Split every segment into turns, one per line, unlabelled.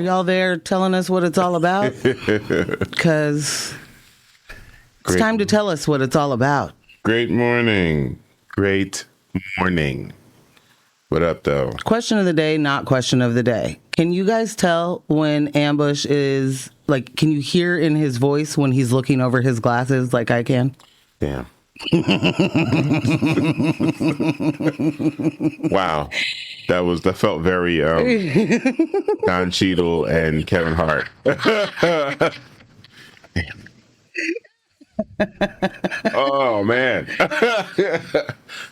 y'all there telling us what it's all about? Because it's time to tell us what it's all about.
Great morning. Great morning. What up, though?
Question of the day, not question of the day. Can you guys tell when Ambush is, like, can you hear in his voice when he's looking over his glasses like I can?
Damn. Wow. That felt very Don Cheadle and Kevin Hart. Damn. Oh, man.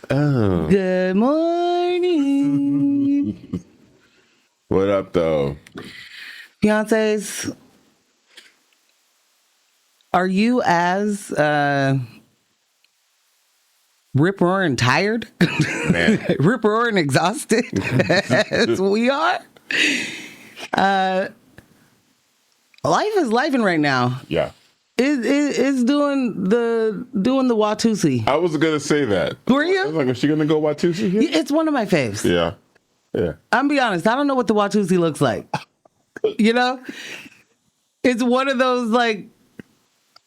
Oh.
Good morning.
What up, though?
Fiancés, are you as rip-roaring tired? Rip-roaring exhausted as we are? Life is lifing right now.
Yeah.
It's doing the Watusi.
I was gonna say that.
Were you?
I was like, is she gonna go Watusi here?
It's one of my faves.
Yeah.
I'm be honest, I don't know what the Watusi looks like. You know? It's one of those, like,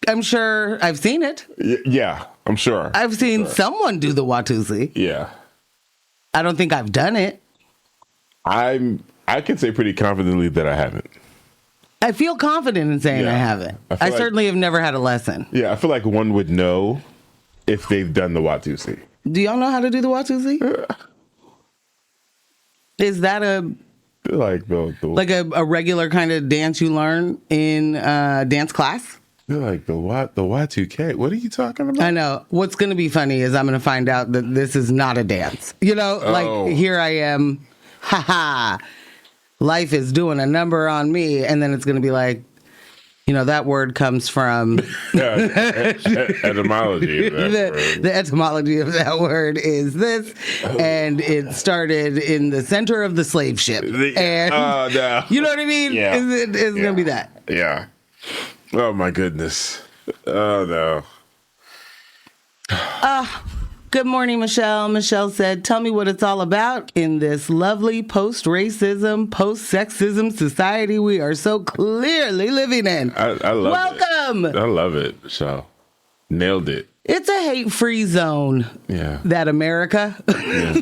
I'm sure I've seen it.
Yeah, I'm sure.
I've seen someone do the Watusi.
Yeah.
I don't think I've done it.
I can say pretty confidently that I haven't.
I feel confident in saying I haven't. I certainly have never had a lesson.
Yeah, I feel like one would know if they've done the Watusi.
Do y'all know how to do the Watusi? Is that a regular kind of dance you learn in dance class?
They're like the Y2K. What are you talking about?
I know. What's going to be funny is I'm going to find out that this is not a dance. You know, like here I am, life is doing a number on me, and then it's going to be like, you know, that word comes from
etymology.
The etymology of that word is this, and it started in the center of the slave ship. And
no.
You know what I mean?
Yeah.
It's going to be that.
Yeah. Oh my goodness. Oh no.
Good morning, Michelle. Michelle said, tell me what it's all about in this lovely post-racism, post-sexism society we are so clearly living in.
I love
Welcome.
it. I love it, Michelle. Nailed it.
It's a hate-free zone.
Yeah.
That America. Yeah.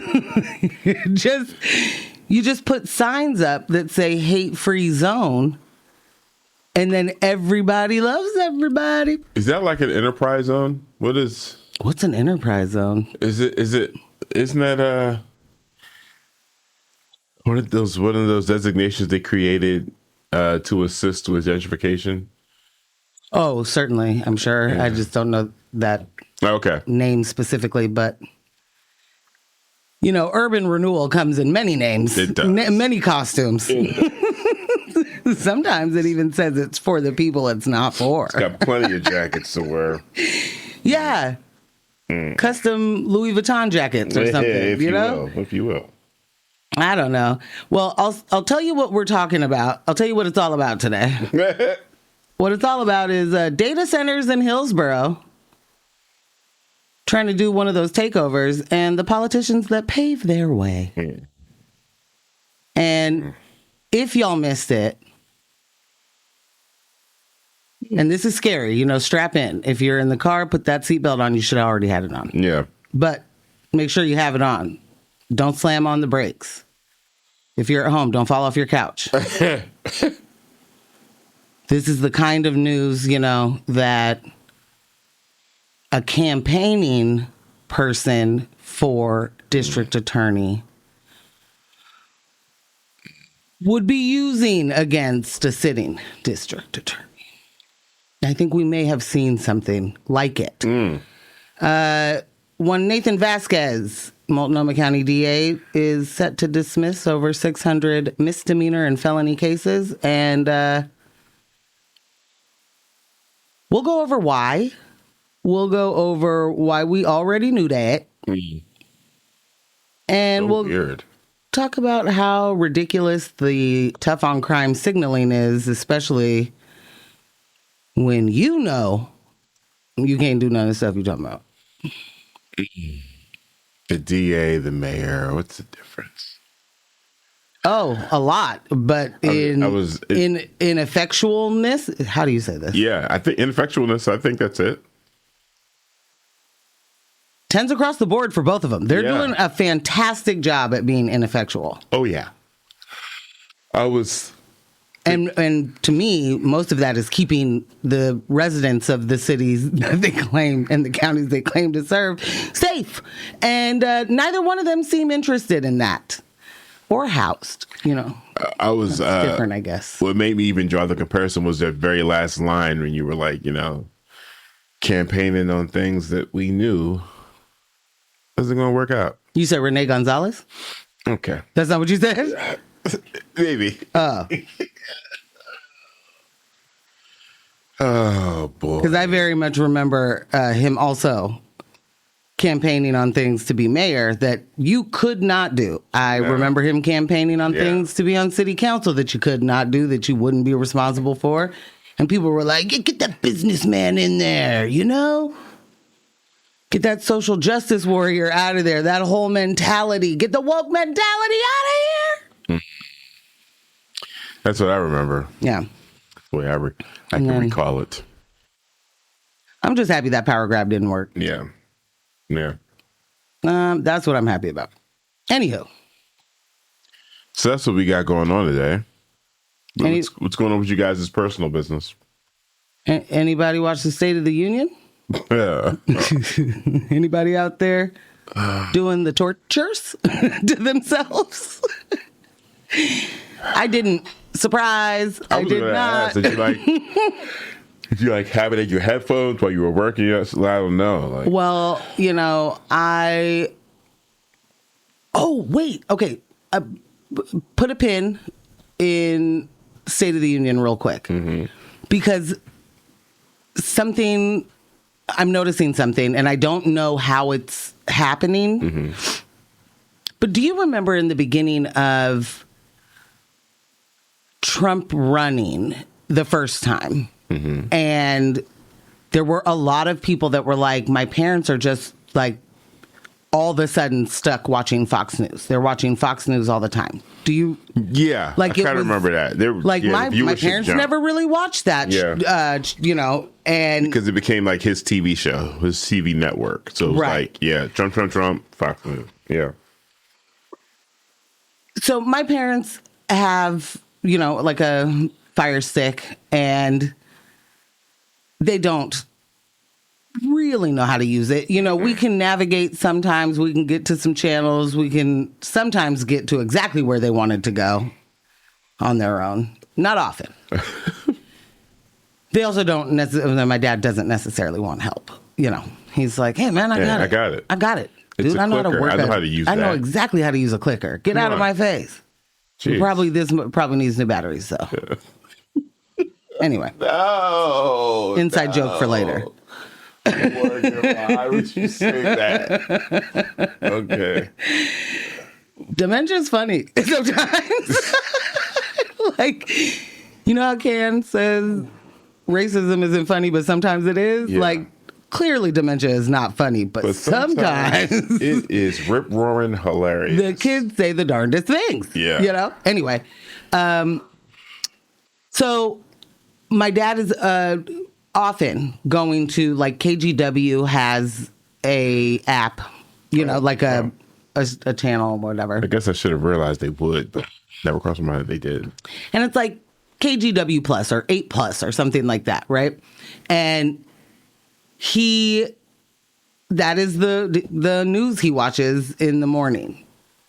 You just put signs up that say hate-free zone, and then everybody loves everybody.
Is that like an enterprise zone?
What's an enterprise zone?
Isn't that one of those designations they created to assist with gentrification?
Oh, certainly, I'm sure. Yeah. I just don't know that name specifically, but you know, urban renewal comes in many names.
It does.
Many costumes. Sometimes it even says it's for the people it's not for.
It's got plenty of jackets to wear.
Yeah. Custom Louis Vuitton jackets or something, if
you will.
I don't know. Well, I'll tell you what we're talking about. I'll tell you what it's all about today. What it's all about is data centers in Hillsboro trying to do one of those takeovers and the politicians that pave their way. And if y'all missed it, and this is scary, you know, strap in. If you're in the car, put that seatbelt on. You should have already had it on.
Yeah.
But make sure you have it on. Don't slam on the brakes. If you're at home, don't fall off your couch. This is the kind of news, you know, that a campaigning person for district attorney would be using against a sitting district attorney. I think we may have seen something like it. One Nathan Vasquez, Multnomah County DA, is set to dismiss over 600 misdemeanor and felony cases. And we'll go over why. We'll go over why we already knew that. And we'll talk about how ridiculous the tough on crime signaling is, especially when you know you can't do none of the stuff you're talking about.
The DA, the mayor, what's the difference?
Oh, a lot, but in ineffectualness. How do you say this?
Yeah, I think ineffectualness. I think that's it.
10s across the board for both of them. They're doing a fantastic job at being ineffectual.
Oh yeah.
And to me, most of that is keeping the residents of the cities that they claim and the counties they claim to serve safe. And neither one of them seem interested in that or housed,
I was
different, I guess.
What made me even draw the comparison was that very last line when you were like, campaigning on things that we knew isn't going to work out.
You said Renee Gonzalez?
Okay.
That's not what you said?
Maybe. Oh, boy.
Because I very much remember him also campaigning on things to be mayor that you could not do. I remember him campaigning on things to be on city council that you could not do, that you wouldn't be responsible for. And people were like, get that businessman in there, Get that social justice warrior out of there. That whole mentality. Get the woke mentality out of here.
That's what I remember.
Yeah.
That's the way I can recall it.
I'm just happy that power grab didn't work.
Yeah. Yeah.
That's what I'm happy about. Anywho.
So that's what we got going on today. What's going on with you guys' personal business?
Anybody watch the State of the Union?
Yeah.
Anybody out there doing the tortures to themselves? I didn't. Surprise. I did not.
Did you have it in your headphones while you were working? I don't know.
Well, oh, wait. Okay. Put a pin in State of the Union real quick. Mm-hmm. Because I'm noticing something, and I don't know how it's happening. Mm-hmm. But do you remember in the beginning of Trump running the first time? Mm-hmm. And there were a lot of people that were like, my parents are just like all of a sudden stuck watching Fox News. They're watching Fox News all the time. Do you?
Yeah, I kind of remember that.
My parents never really watched that.
Yeah.
And
because it became like his TV show, his TV network. So it was Trump, Fox News. Yeah.
So my parents have, like a Fire Stick, and they don't really know how to use it. We can navigate sometimes. We can get to some channels. We can sometimes get to exactly where they wanted to go on their own. Not often. They also don't necessarily, my dad doesn't necessarily want help. He's like, hey, man, I got it. I got it. Dude, I know how to work.
I know how to use that.
I know exactly how to use a clicker. Get out of my face. This probably needs new batteries, so. Anyway.
No.
Inside joke for later.
Why would you say that? Okay.
Dementia is funny sometimes. How Can says racism isn't funny, but sometimes it is? Yeah. Clearly dementia is not funny, but sometimes
it is rip-roaring hilarious.
The kids say the darndest things.
Yeah.
Anyway. So my dad is often going to, KGW has a app, a channel or whatever.
I guess I should have realized they would, but never crossed my mind that they did.
And it's like KGW Plus or 8 Plus or something like that, right? And that is the news he watches in the morning.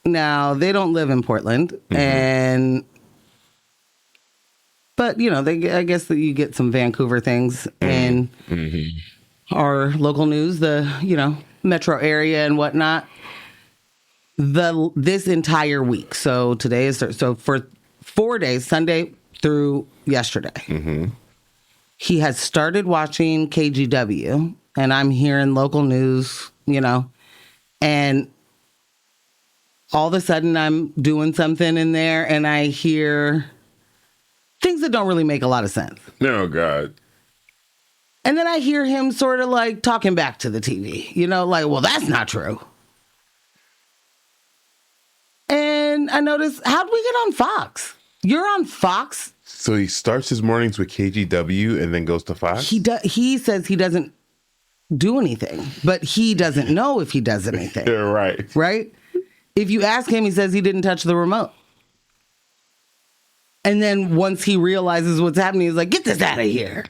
Now, they don't live in Portland, mm-hmm. But I guess that you get some Vancouver things in mm-hmm. our local news, the metro area and whatnot. This entire week, so today is for 4 days, Sunday through yesterday, mm-hmm. he has started watching KGW, and I'm hearing local news, and all of a sudden I'm doing something in there, and I hear things that don't really make a lot of sense.
Oh, God.
And then I hear him sort of talking back to the TV, well, that's not true. And I noticed, how'd we get on Fox? You're on Fox?
So he starts his mornings with KGW and then goes to Fox?
He says he doesn't do anything, but he doesn't know if he does anything.
You're right.
Right? If you ask him, he says he didn't touch the remote. And then once he realizes what's happening, he's like, get this out of here.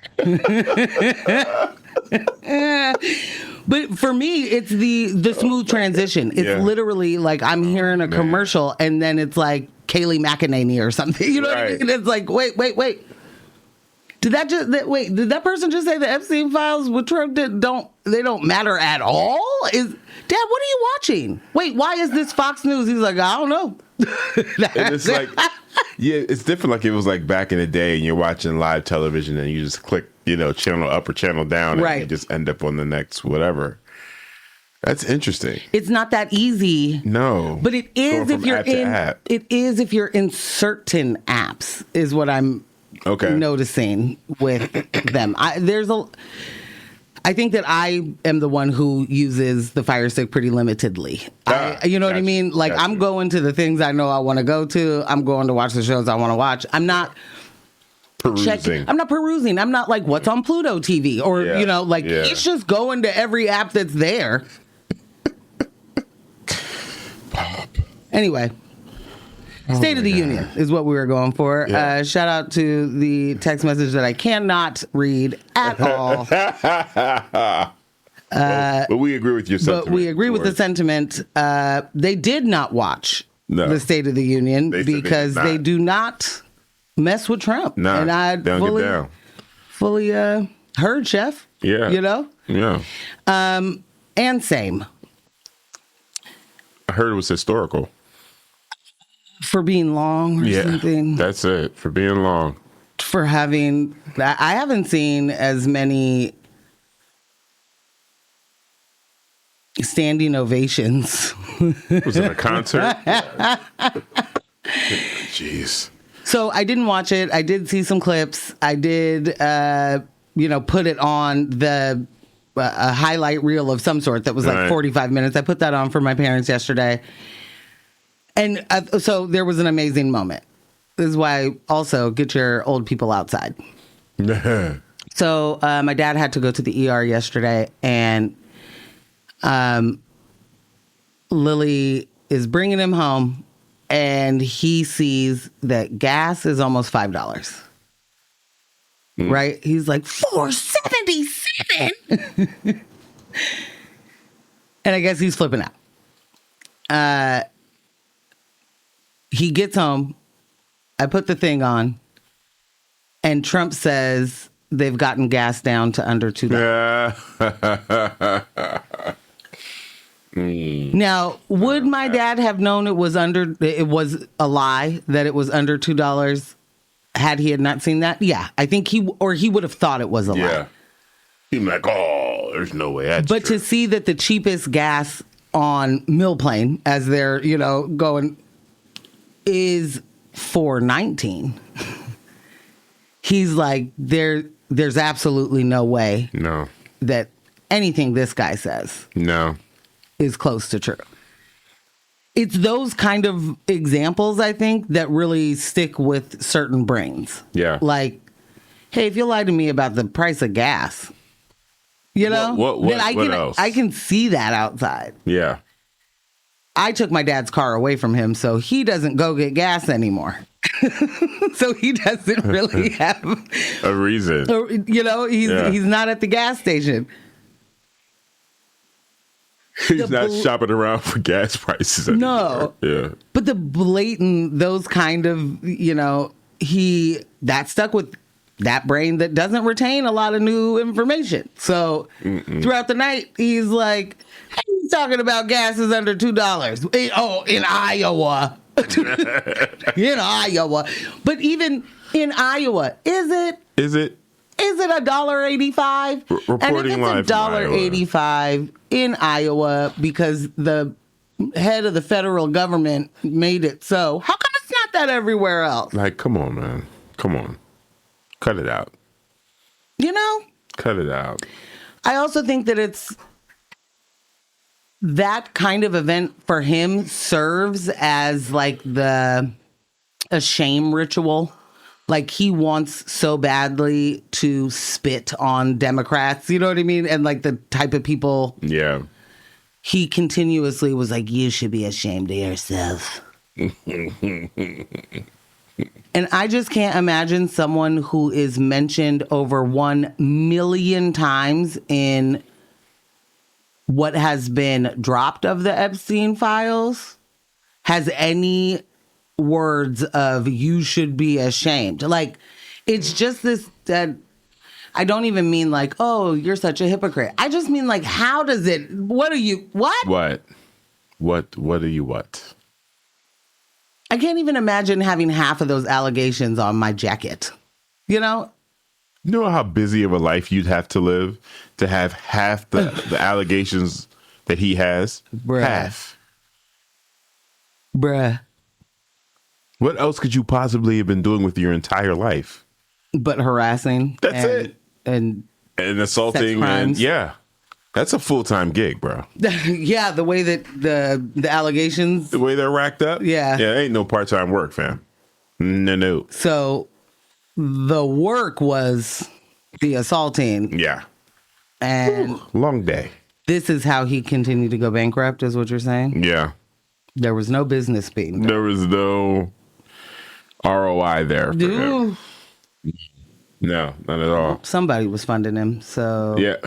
But for me, it's the smooth transition. It's literally like I'm hearing a commercial and then it's like Kaylee McEnany or something. You know what I mean? It's like, wait. Did that person just say the Epstein files with Trump don't matter at all? Dad, what are you watching? Wait, why is this Fox News? He's like, I don't know.
And it's like, yeah, it's different. Like it was like back in the day and you're watching live television and you just click, channel up or channel down and you just end up on the next whatever. That's interesting.
It's not that easy.
No.
But it is if you're if you're in certain apps is what I'm noticing with them. I think that I am the one who uses the Fire Stick pretty limitedly. You know what I mean? Like I'm going to the things I know I want to go to. I'm going to watch the shows I want to watch. I'm not perusing. I'm not perusing. I'm not like what's on Pluto TV or it's just going to every app that's there. Anyway. State of the Union is what we were going for. Yeah. Shout out to the text message that I cannot read at all.
But we agree with your sentiment.
But we agree with the sentiment. They did not watch the State of the Union because they do not mess with Trump.
Nah,
and I fully heard, Chef.
Yeah.
Yeah. And same.
I heard it was historical.
For being long or something.
That's it. For being long.
For having... I haven't seen as many standing ovations.
Was it a concert? Jeez.
So I didn't watch it. I did see some clips. I did, put it on the a highlight reel of some sort that was like 45 minutes. I put that on for my parents yesterday. And so there was an amazing moment. This is why also get your old people outside. So my dad had to go to the ER yesterday, and Lily is bringing him home, and he sees that gas is almost $5. Right? He's like, $4.77. And I guess he's flipping out. He gets home. I put the thing on, and Trump says they've gotten gas down to under $2. Now, would my dad have known it was a lie that it was under $2 had he had not seen that? Yeah, I think he would have thought it was a lie.
Yeah, he'd be like, oh, there's no way that's
But
true.
To see that the cheapest gas on Mill Plain, as they're going, is $4.19. He's like, there's absolutely no way that anything this guy says is close to true. It's those kind of examples, I think, that really stick with certain brains. Yeah. Like, hey, if you lie to me about the price of gas, then
what else?
I can see that outside.
Yeah.
I took my dad's car away from him, so he doesn't go get gas anymore. So he doesn't really have
a reason.
He's not at the gas station.
He's not shopping around for gas prices anymore.
No.
Yeah.
But the blatant, those kind of, that stuck with that brain that doesn't retain a lot of new information. So throughout the night, he's like, he's talking about gas is under $2. Oh, in Iowa. In Iowa. But even in Iowa, is it $1.85?
Reporting live.
It's $1.85 in Iowa because the head of the federal government made it so. How come it's not that everywhere else?
Like, come on, man. Come on. Cut it out.
You know?
Cut it out.
I also think that it's that kind of event for him serves as like a shame ritual. Like he wants so badly to spit on Democrats, you know what I mean? And like the type of people.
Yeah.
He continuously was like, you should be ashamed of yourself. And I just can't imagine someone who is mentioned over 1 million times in what has been dropped of the Epstein files has any words of you should be ashamed. Like, it's just this that I don't even mean like, oh, you're such a hypocrite. I just mean like, how does it, what are you, what?
What are you, what?
I can't even imagine having half of those allegations on my jacket. You know?
You know how busy of a life you'd have to live to have half the allegations that he has?
Bruh.
Half.
Bruh.
What else could you possibly have been doing with your entire life?
But harassing.
That's it.
And
assaulting. And yeah. That's a full-time gig, bro.
Yeah, the way that the allegations.
The way they're racked up?
Yeah.
Yeah, ain't no part-time work, fam. No.
So the work was the assaulting.
Yeah.
And
long day.
This is how he continued to go bankrupt, is what you're saying?
Yeah.
There was no business being done.
There was no ROI there for him. No, not at all.
Somebody was funding him, so
yeah.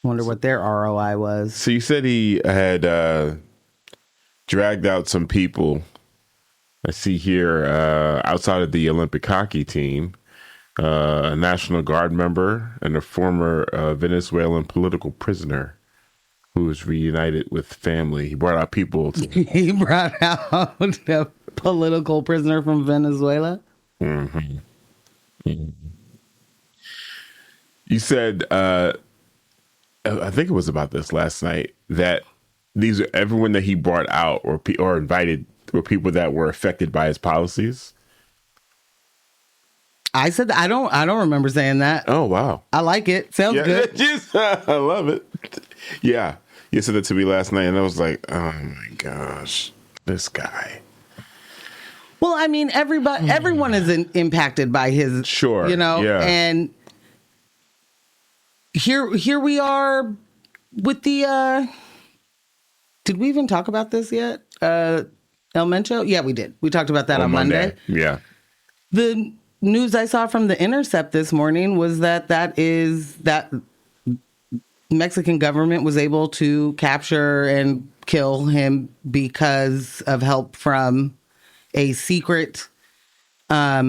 Wonder what their ROI was.
So you said he had dragged out some people. I see here outside of the Olympic hockey team, a National Guard member and a former Venezuelan political prisoner who was reunited with family. He brought out people.
He brought out a political prisoner from Venezuela.
Mm-hmm. Mm-hmm. You said, I think it was about this last night, that these are everyone that he brought out or invited were people that were affected by his policies.
I said I don't remember saying that.
Oh wow,
I like it. Sounds good.
I love it. Yeah, you said that to me last night, and I was like, oh my gosh, this guy.
Well, I mean, everyone is impacted by his.
Sure,
you know,
yeah.
And here we are with the. Did we even talk about this yet? El Mencho? Yeah, we did. We talked about that on Monday.
Yeah.
The news I saw from The Intercept this morning was that Mexican government was able to capture and kill him because of help from a secret, I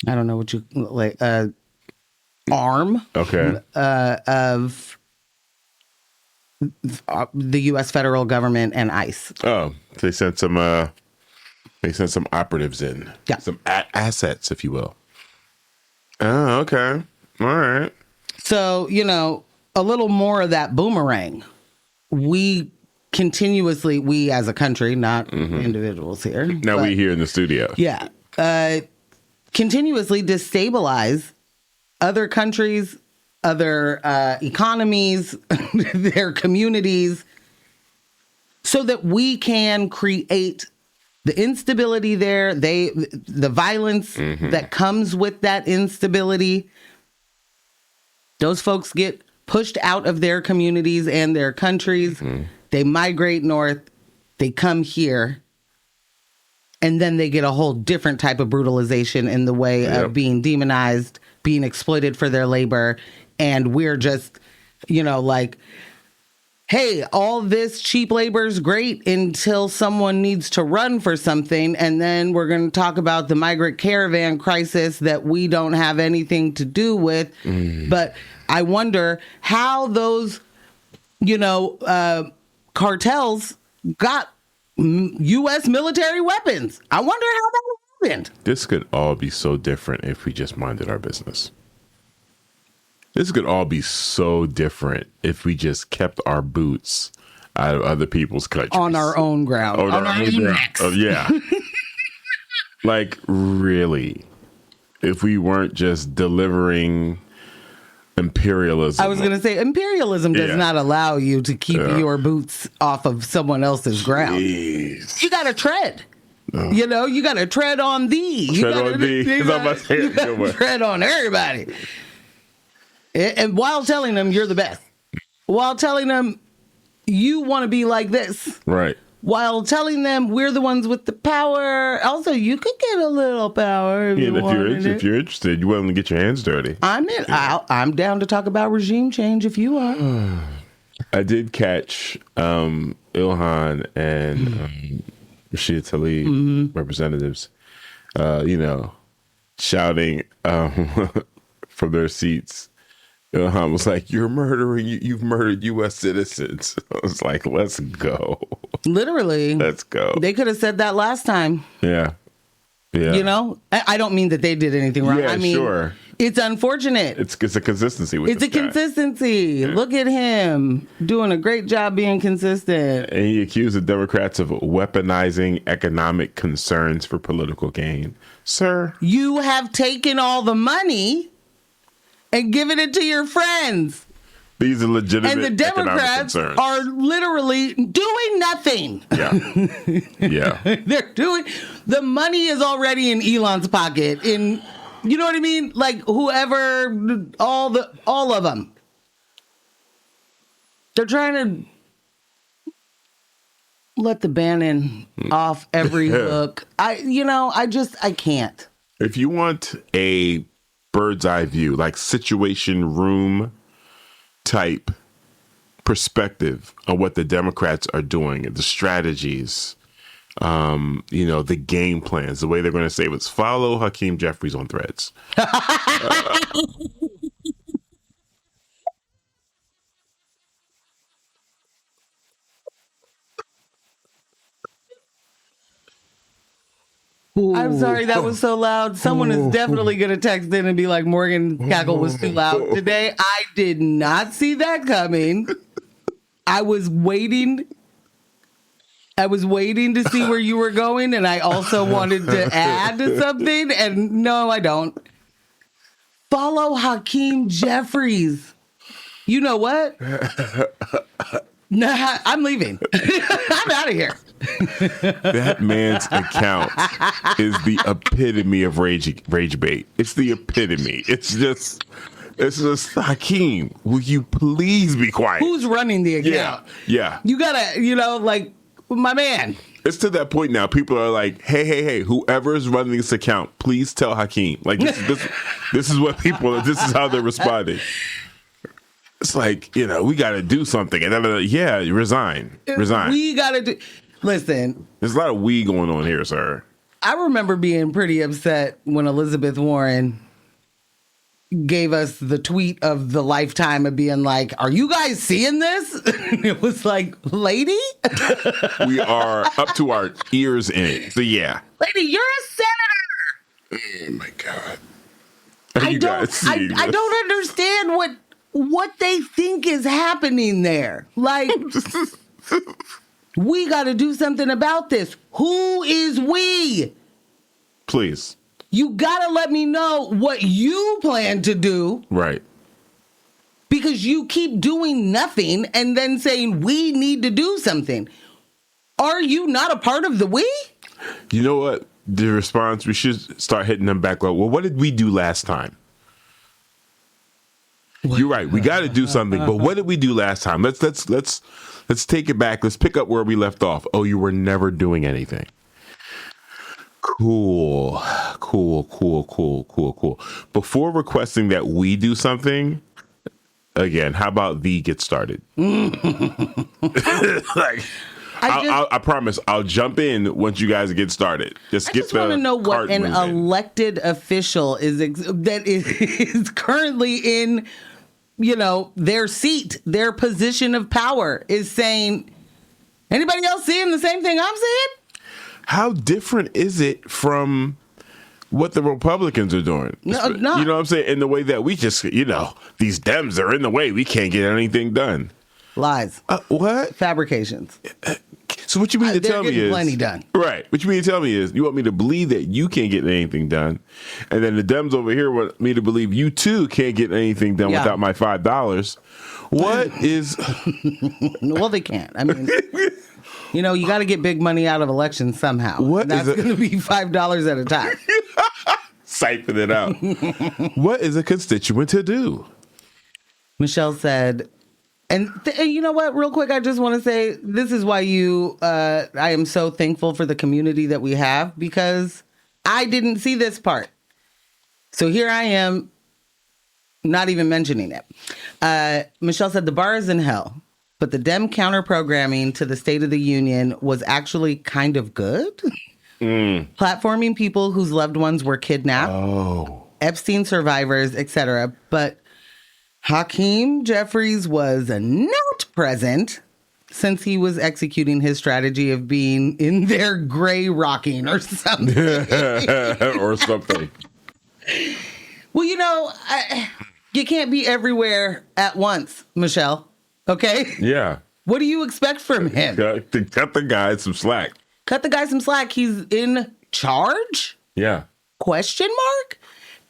don't know what you like, arm.
Okay.
Of the U.S. federal government and ICE.
Oh, they sent some operatives in.
Yeah.
Some assets, if you will. Oh, okay. All right.
So, a little more of that boomerang. We as a country, not individuals here.
Now we here in the studio.
Yeah. Continuously destabilize other countries, other economies, their communities, so that we can create the instability there, the violence that comes with that instability. Those folks get pushed out of their communities and their countries. They migrate north. They come here. And then they get a whole different type of brutalization in the way of being demonized, being exploited for their labor. And we're just, like, hey, all this cheap labor is great until someone needs to run for something. And then we're going to talk about the migrant caravan crisis that we don't have anything to do with. But I wonder how those, cartels got U.S. military weapons. I wonder how that happened.
This could all be so different if we just minded our business. This could all be so different if we just kept our boots out of other people's countries.
On our own ground. On our own necks.
Oh, yeah. Like, really. If we weren't just delivering imperialism.
I was going to say imperialism does not allow you to keep your boots off of someone else's ground.
Jeez.
You got to tread. You know, you got to tread on thee. You got to tread on everybody. And while telling them you're the best. While telling them you want to be like this.
Right.
While telling them we're the ones with the power. Also, you could get a little power if
if you're interested, you're willing to get your hands dirty.
I'm down to talk about regime change if you are.
I did catch Ilhan and Rashida Tlaib representatives, shouting from their seats. Ilhan was like, "You're murdering. You've murdered U.S. citizens." I was like, "Let's go."
Literally,
let's go.
They could have said that last time.
Yeah.
You know, I don't mean that they did anything wrong.
Yeah,
I mean,
sure.
It's unfortunate.
It's a consistency with this guy.
Consistency. Yeah. Look at him doing a great job being consistent.
And he accused the Democrats of weaponizing economic concerns for political gain. Sir,
you have taken all the money and given it to your friends.
These are legitimate
and the Democrats are literally doing nothing.
Yeah. Yeah.
They're doing, the money is already in Elon's pocket. You know what I mean? Like whoever, all of them. They're trying to let the Bannon off every hook. I can't.
If you want a bird's eye view, like situation room type perspective on what the Democrats are doing, the strategies, the game plans, the way they're going to say it was follow Hakeem Jeffries on Threads.
I'm sorry, that was so loud. Someone is definitely going to text in and be like, Morgan cackle was too loud today. I did not see that coming. I was waiting to see where you were going, and I also wanted to add something, and no, I don't. Follow Hakeem Jeffries. You know what? Nah, I'm leaving. I'm out of here.
That man's account is the epitome of rage bait. It's the epitome. It's just Hakeem, will you please be quiet?
Who's running the account?
Yeah.
You gotta, my man.
It's to that point now. People are like, hey, whoever is running this account, please tell Hakeem. Like this is what people. This is how they're responding. It's like, we got to do something. And then, resign.
We got to do. Listen.
There's a lot of we going on here, sir.
I remember being pretty upset when Elizabeth Warren gave us the tweet of the lifetime of being like, are you guys seeing this? It was like, lady?
We are up to our ears in it. So, yeah.
Lady, you're a senator.
Oh, my God.
I don't understand what they think is happening there. Like, we got to do something about this. Who is we?
Please.
You got to let me know what you plan to do.
Right.
Because you keep doing nothing and then saying we need to do something. Are you not a part of the we?
You know what? The response, we should start hitting them back. Like, well, what did we do last time? You're right. We got to do something. But what did we do last time? Let's take it back. Let's pick up where we left off. Oh, you were never doing anything. Cool. Before requesting that we do something, again, how about thee get started? I promise I'll jump in once you guys get started. I just want to know what an
elected official that is currently in, their seat, their position of power is saying. Anybody else seeing the same thing I'm seeing?
How different is it from what the Republicans are doing?
No.
You know what I'm saying? In the way that we just, these Dems are in the way. We can't get anything done.
Lies.
What?
Fabrications.
So what you mean to tell me is
plenty done.
Right. What you mean to tell me is you want me to believe that you can't get anything done, and then the Dems over here want me to believe you too can't get anything done without my $5. What is?
Well, they can't. I mean, you know, you got to get big money out of elections somehow.
What
that's going to be $5 at a time.
Siphon it out. What is a constituent to do?
Michelle said, and you know what, real quick, I just want to say, this is why I am so thankful for the community that we have, because I didn't see this part. So here I am, not even mentioning it. Michelle said, the bar is in hell, but the Dem counter programming to the State of the Union was actually kind of good. Platforming people whose loved ones were kidnapped, Epstein survivors, etc. But Hakeem Jeffries was not present since he was executing his strategy of being in there gray rocking or something.
Or something.
Well, you know, you can't be everywhere at once, Michelle. Okay?
Yeah.
What do you expect from him?
Cut the guy some slack.
Cut the guy some slack. He's in charge?
Yeah.
Question mark?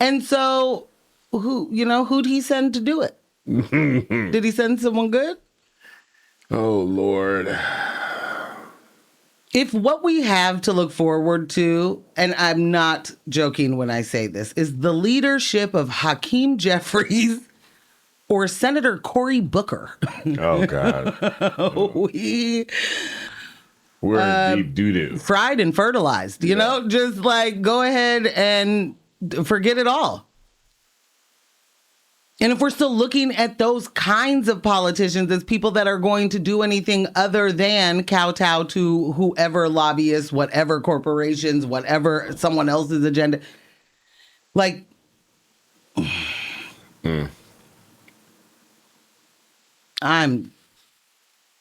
And so, who'd he send to do it? Did he send someone good?
Oh, Lord.
If what we have to look forward to, and I'm not joking when I say this, is the leadership of Hakeem Jeffries or Senator Cory Booker.
Oh, God. We're in deep doo-doo.
Fried and fertilized, you know? Just like, go ahead and forget it all. And if we're still looking at those kinds of politicians as people that are going to do anything other than kowtow to whoever lobbyists, whatever corporations, whatever someone else's agenda, like, I'm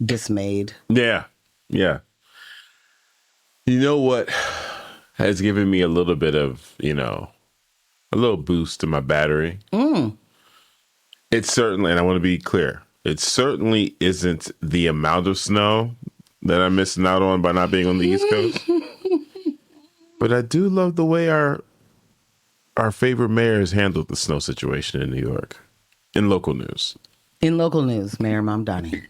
dismayed.
Yeah. Yeah. You know what has given me a little bit of, a little boost to my battery? It's certainly, and I want to be clear, it certainly isn't the amount of snow that I'm missing out on by not being on the East Coast. But I do love the way our favorite mayor has handled the snow situation in New York, in local news.
In local news, Mayor Mamdani.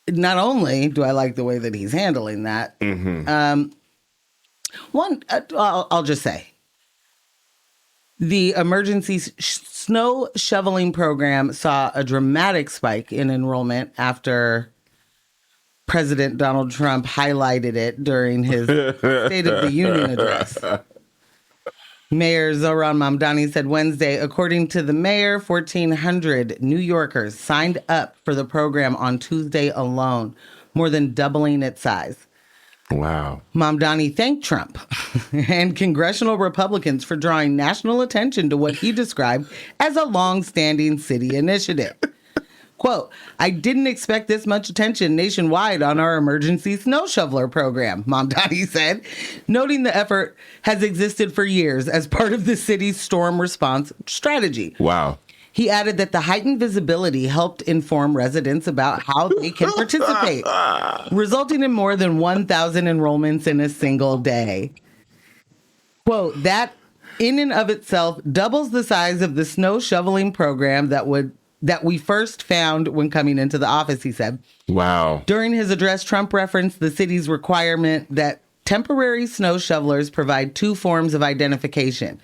Not only do I like the way that he's handling that, I'll just say, the emergency snow shoveling program saw a dramatic spike in enrollment after President Donald Trump highlighted it during his State of the Union address. Mayor Zohran Mamdani said Wednesday, according to the mayor, 1,400 New Yorkers signed up for the program on Tuesday alone, more than doubling its size.
Wow.
Mamdani thanked Trump and congressional Republicans for drawing national attention to what he described as a long-standing city initiative. Quote, I didn't expect this much attention nationwide on our emergency snow shoveler program, Mamdani said, noting the effort has existed for years as part of the city's storm response strategy.
Wow.
He added that the heightened visibility helped inform residents about how they can participate, resulting in more than 1,000 enrollments in a single day. Quote, that in and of itself doubles the size of the snow shoveling program that we first found when coming into the office, he said.
Wow.
During his address, Trump referenced the city's requirement that temporary snow shovelers provide two forms of identification,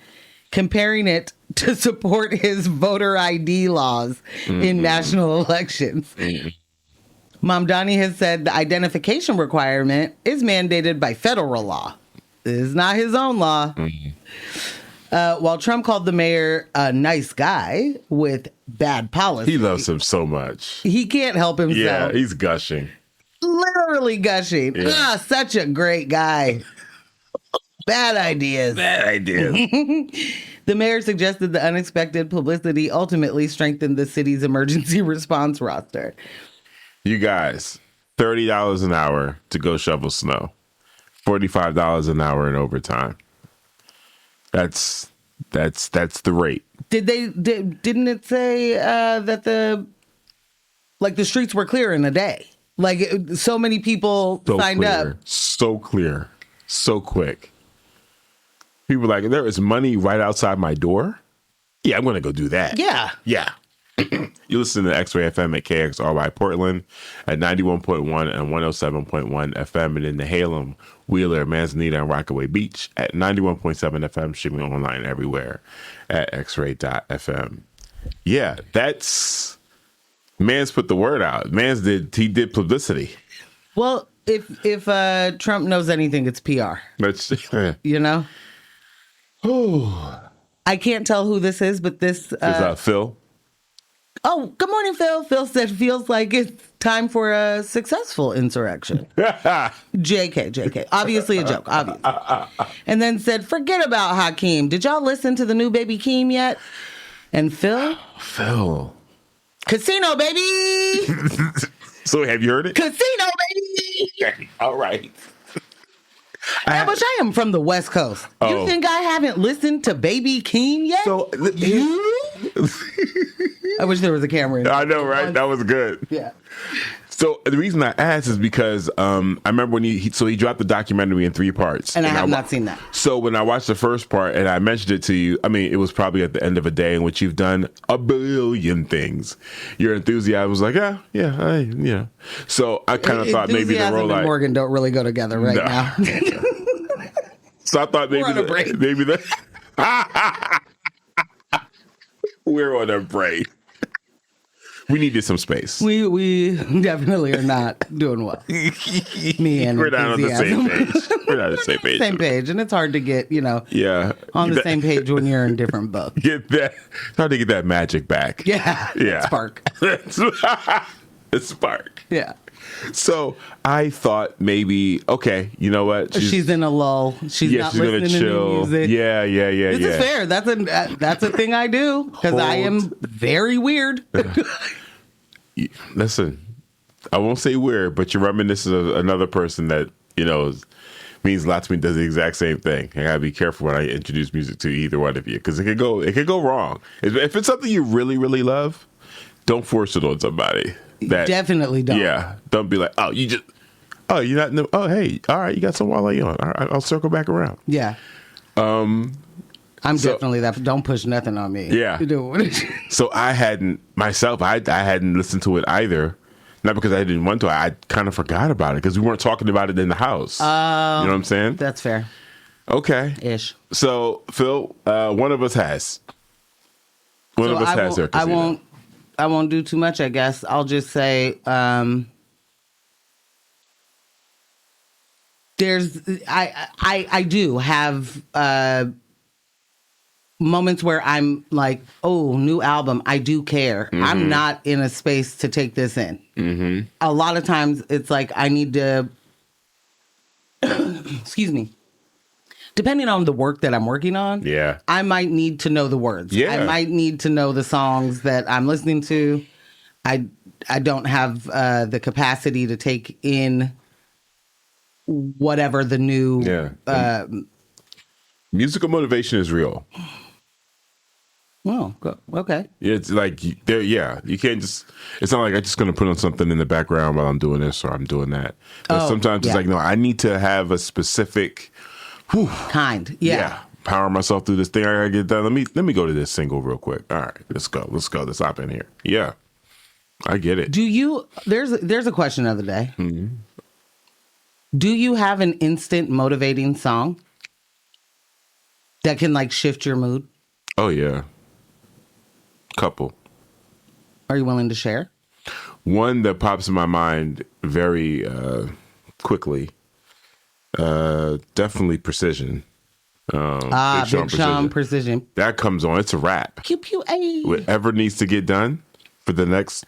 comparing it to support his voter ID laws in national elections. Mamdani has said the identification requirement is mandated by federal law. It is not his own law. While Trump called the mayor a nice guy with bad policy.
He loves him so much.
He can't help himself.
Yeah, he's gushing.
Literally gushing. Yeah. Such a great guy. Bad ideas.
Bad ideas.
The mayor suggested the unexpected publicity ultimately strengthened the city's emergency response roster.
You guys, $30 an hour to go shovel snow. $45 an hour in overtime. That's the rate.
Didn't it say that the Like the streets were clear in a day. Like so many people signed up.
So clear. So quick. People were like, there is money right outside my door? Yeah, I'm going to go do that.
Yeah.
Yeah. You listen to X-Ray FM at KXRY Portland at 91.1 and 107.1 FM, and in the Halem, Wheeler, Manzanita, and Rockaway Beach at 91.7 FM, streaming online everywhere at xray.fm. Yeah, that's... Mans put the word out. He did publicity.
Well, if Trump knows anything, it's PR.
That's
you know?
Oh.
I can't tell who this is, but this...
is Phil?
Oh, good morning, Phil. Phil said feels like it's time for a successful insurrection. JK. Obviously a joke, obviously. And then said, forget about Hakeem. Did y'all listen to the new Baby Keem yet? And Phil?
Phil.
Casino, baby!
So have you heard it?
Casino, baby!
All right.
But I am from the West Coast. Oh. You think I haven't listened to Baby Keem yet?
So
I wish there was a camera in there.
I know, right? That was good.
Yeah.
So the reason I asked is because I remember when he dropped the documentary in 3 parts.
And I have not seen that.
So when I watched the first part and I mentioned it to you, I mean, it was probably at the end of a day in which you've done a billion things. Your enthusiasm was like, yeah. So I kind of thought maybe the role
and Morgan don't really go together now.
So I thought maybe we're on a break. We needed some space.
We definitely are not doing well. Me and
we're not on the same page. We're not on the same page.
Same page, and it's hard to get on the same page when you're in different books.
It's hard to get that magic back.
Yeah. Spark.
It's spark.
Yeah.
So I thought maybe, okay, you know what?
She's in a lull. She's not listening to new music.
Yeah.
This is fair. That's a thing I do because I am very weird.
Listen, I won't say weird, but you're reminiscent of another person that, means a lot to me, does the exact same thing. I gotta be careful when I introduce music to either one of you because it could go wrong. If it's something you really, really love, don't force it on somebody.
Definitely don't.
Yeah. Don't be like, you're not, hey, all right, you got some while you on. All right, I'll circle back around.
Yeah. I'm definitely that. Don't push nothing on me.
Yeah. So I hadn't listened to it either. Not because I didn't want to. I kind of forgot about it because we weren't talking about it in the house. You know what I'm saying?
That's fair.
Okay.
Ish.
So, Phil, one of us has. One of us has their casino.
I won't do too much, I guess. I'll just say I do have moments where I'm like, oh, new album. I do care. Mm-hmm. I'm not in a space to take this in. Mm-hmm. A lot of times it's like I need to, excuse me. Depending on the work that I'm working on, I might need to know the words. Yeah. I might need to know the songs that I'm listening to. I don't have the capacity to take in whatever the new...
musical motivation is real.
Oh, okay.
It's like, you can't just... It's not like I'm just going to put on something in the background while I'm doing this or I'm doing that. But sometimes it's like, no, I need to have a specific...
kind. Yeah.
Power myself through this thing I gotta get done. Let me go to this single real quick. All right, let's go. Let's hop in here. Yeah. I get it.
There's a question of the day. Mm-hmm. Do you have an instant motivating song that can like shift your mood?
Oh yeah. Couple.
Are you willing to share?
One that pops in my mind very quickly. Definitely Precision.
Big Sean Precision.
That comes on. It's a wrap.
Pew pew a.
Whatever needs to get done for the next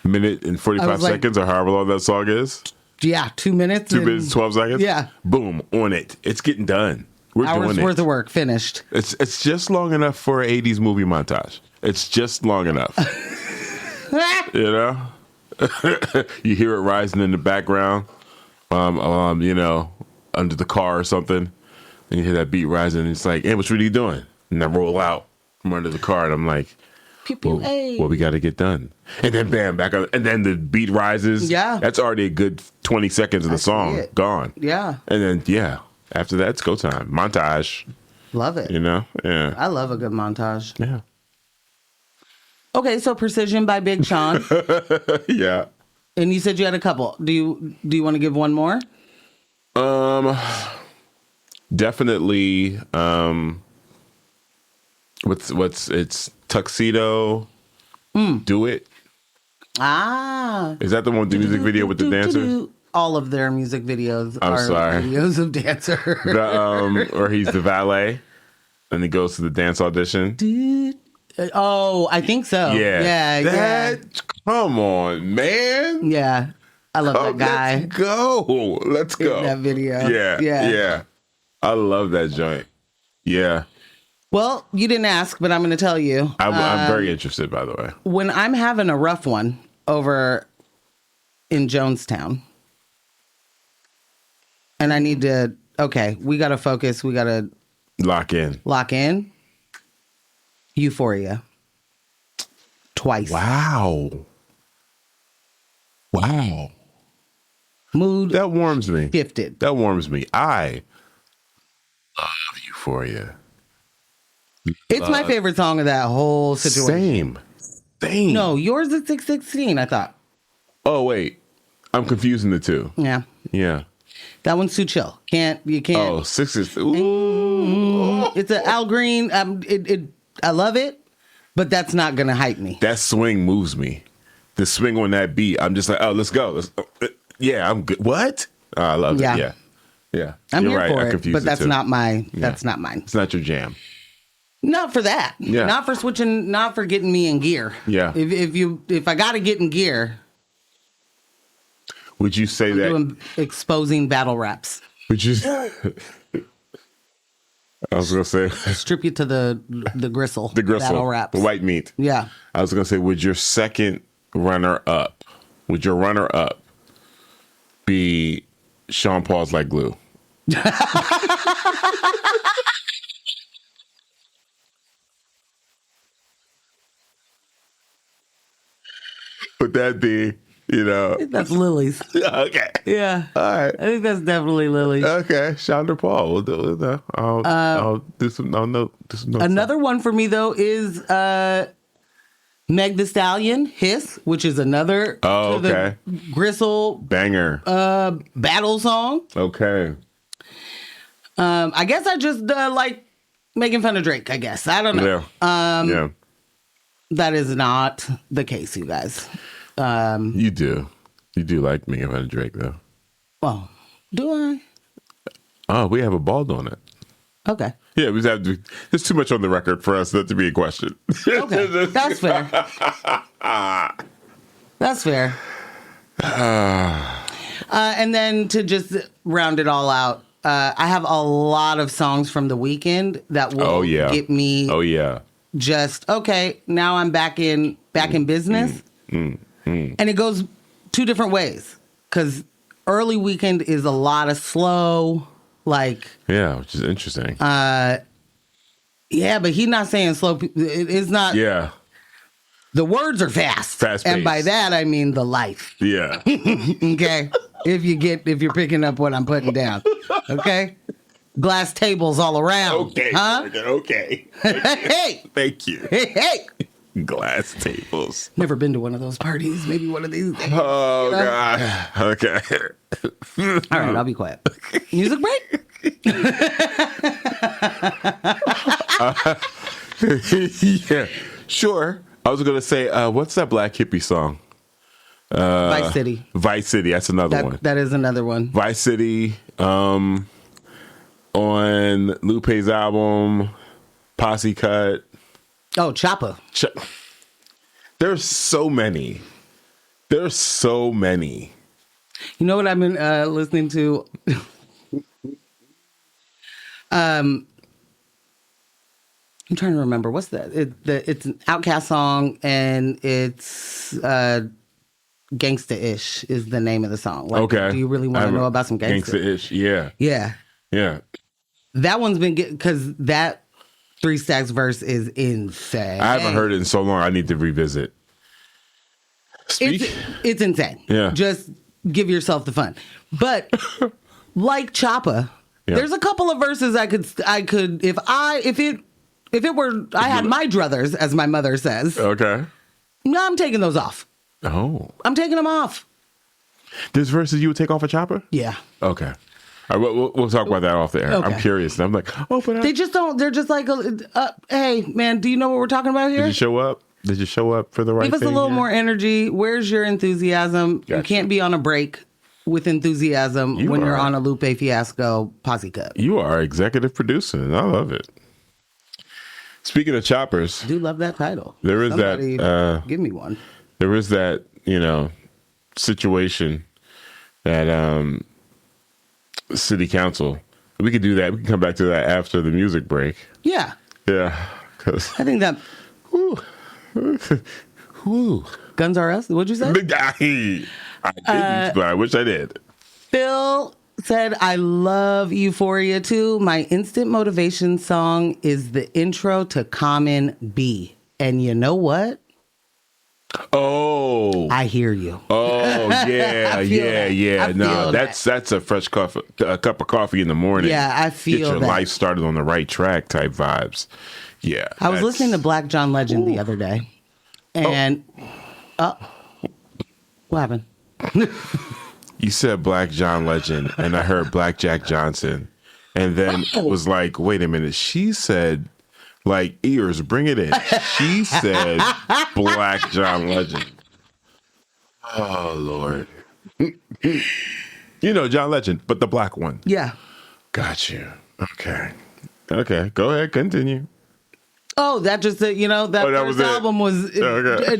minute and 45 seconds or however long that song is.
Yeah, 2 minutes.
2 minutes, 12 seconds.
Yeah.
Boom, on it. It's getting done. We're doing it.
Hours worth of work, finished.
It's just long enough for an 80s movie montage. It's just long enough. You know? You hear it rising in the background. Under the car or something, and you hear that beat rising, and it's like, hey, what are you doing? And I roll out from under the car, and I'm like,
Pew, pew, hey.
What we got to get done. And then bam, back up. And then the beat rises.
Yeah.
That's already a good 20 seconds of the song gone.
Yeah.
And then, after that, it's go time. Montage.
Love it.
You know? Yeah.
I love a good montage.
Yeah.
Okay, so Precision by Big Sean.
Yeah.
And you said you had a couple. Do you want to give one more?
Definitely. It's Tuxedo. Do It.
Ah.
Is that the one with the music video with the dancers?
All of their music videos
are
videos of dancers.
Or he's the valet and he goes to the dance audition.
Oh, I think so. Yeah.
Come on, man.
Yeah. I love that guy.
Let's go.
In that video.
Yeah. I love that joint. Yeah.
Well, you didn't ask, but I'm going to tell you.
I'm very interested, by the way.
When I'm having a rough one over in Jonestown, and I need to, we got to focus. We got to
lock in.
Euphoria. Twice.
Wow.
Mood.
That warms me.
Shifted.
That warms me. I love Euphoria.
It's my favorite song of that whole situation.
Same.
No, yours is 616, I thought.
Oh, wait. I'm confusing the two.
Yeah. That one's too chill. You can't.
Oh, 6 is. Ooh.
It's an Al Green. I love it, but that's not going to hype me.
That swing moves me. The swing on that beat, I'm just like, oh, let's go. I'm good. What? Oh, I love it. Yeah.
I'm
You're
here
right.
for it, but that's not mine. That's not mine.
It's not your jam.
Not for that.
Yeah.
Not for switching. Not for getting me in gear.
Yeah.
If I got to get in gear,
would you say
I'm
that
doing exposing battle raps?
Would you? I was gonna say
strip you to the gristle.
The gristle.
Battle raps.
The white meat.
Yeah.
I was gonna say, would your runner up be Sean Paul's Like Glue? Would that be,
That's Lily's.
Okay.
Yeah.
All right.
I think that's definitely Lily's.
Okay. Sean Paul. We'll do it. I'll do some.
Another one for me though is Meg Thee Stallion, Hiss, which is another gristle
banger
battle song.
Okay.
I guess I just like making fun of Drake, I guess. I don't know.
Yeah.
That is not the case, you guys.
You do like making fun of Drake, though.
Well, do I?
Oh, we have a ball on it.
Okay.
Yeah, we have to. There's too much on the record for us not to be a question.
Okay, that's fair. That's fair. And then to just round it all out, I have a lot of songs from the weekend that will get me.
Oh yeah.
Just now I'm back in business, and it goes two different ways because early weekend is a lot of slow, which
is interesting.
Yeah, but he's not saying slow. It's not.
Yeah.
The words are fast, and by that I mean the life.
Yeah.
Okay. If you're picking up what I'm putting down, okay. Glass tables all around.
Okay.
Huh?
Okay.
Hey.
Thank you.
Hey.
Glass tables.
Never been to one of those parties. Maybe one of these days.
Oh, God. Okay.
All right, I'll be quiet. Music break?
Yeah, sure. I was going to say, what's that Black Hippie song?
Vice City.
Vice City. That's another one.
That is another one.
Vice City. On Lupe's album, Posse Cut.
Oh, Choppa.
There's so many. You
know what I've been listening to? I'm trying to remember. What's that? It's an Outkast song, and it's Gangsta-ish is the name of the song.
Okay.
Do you really want to know about some gangsta?
Gangsta-ish, yeah.
Yeah.
Yeah.
That one's been good because that Three Stacks verse is insane.
I haven't heard it in so long. I need to revisit.
It's insane.
Yeah.
Just give yourself the fun. But like Choppa, there's a couple of verses I could if it were I had my druthers, as my mother says.
Okay.
No, I'm taking those off.
Oh.
I'm taking them off.
There's verses you would take off a Choppa?
Yeah.
Okay. All right, we'll talk about that off the air. Okay. I'm curious. And I'm like, but
they just don't. They're just like, hey, man, do you know what we're talking about here?
Did you show up? Did you show up for the right thing?
Give us a little more energy. Where's your enthusiasm? Gotcha. You can't be on a break with enthusiasm when you're on a Lupe Fiasco posse cut.
You are executive producer, and I love it. Speaking of choppers,
I do love that title.
There is
Somebody
that.
Give me one.
There is that, situation that city council. We could do that. We can come back to that after the music break.
Yeah.
Yeah.
I think that. Guns R Us? What'd you say?
I didn't, but I wish I did.
Phil said, I love Euphoria too. My instant motivation song is the intro to Common B. And you know what?
Oh,
I hear you.
Oh, yeah. No, that's a fresh cup of coffee in the morning.
Yeah, I feel
Get your life started on the right track type vibes. Yeah.
I was listening to Black John Legend the other day. And, what happened?
You said Black John Legend, and I heard Black Jack Johnson. And then it was like, wait a minute. She said, like, ears, bring it in. She said Black John Legend. Oh, Lord. John Legend, but the black one.
Yeah.
Got you. Okay. Go ahead. Continue.
Oh, that just, that first album was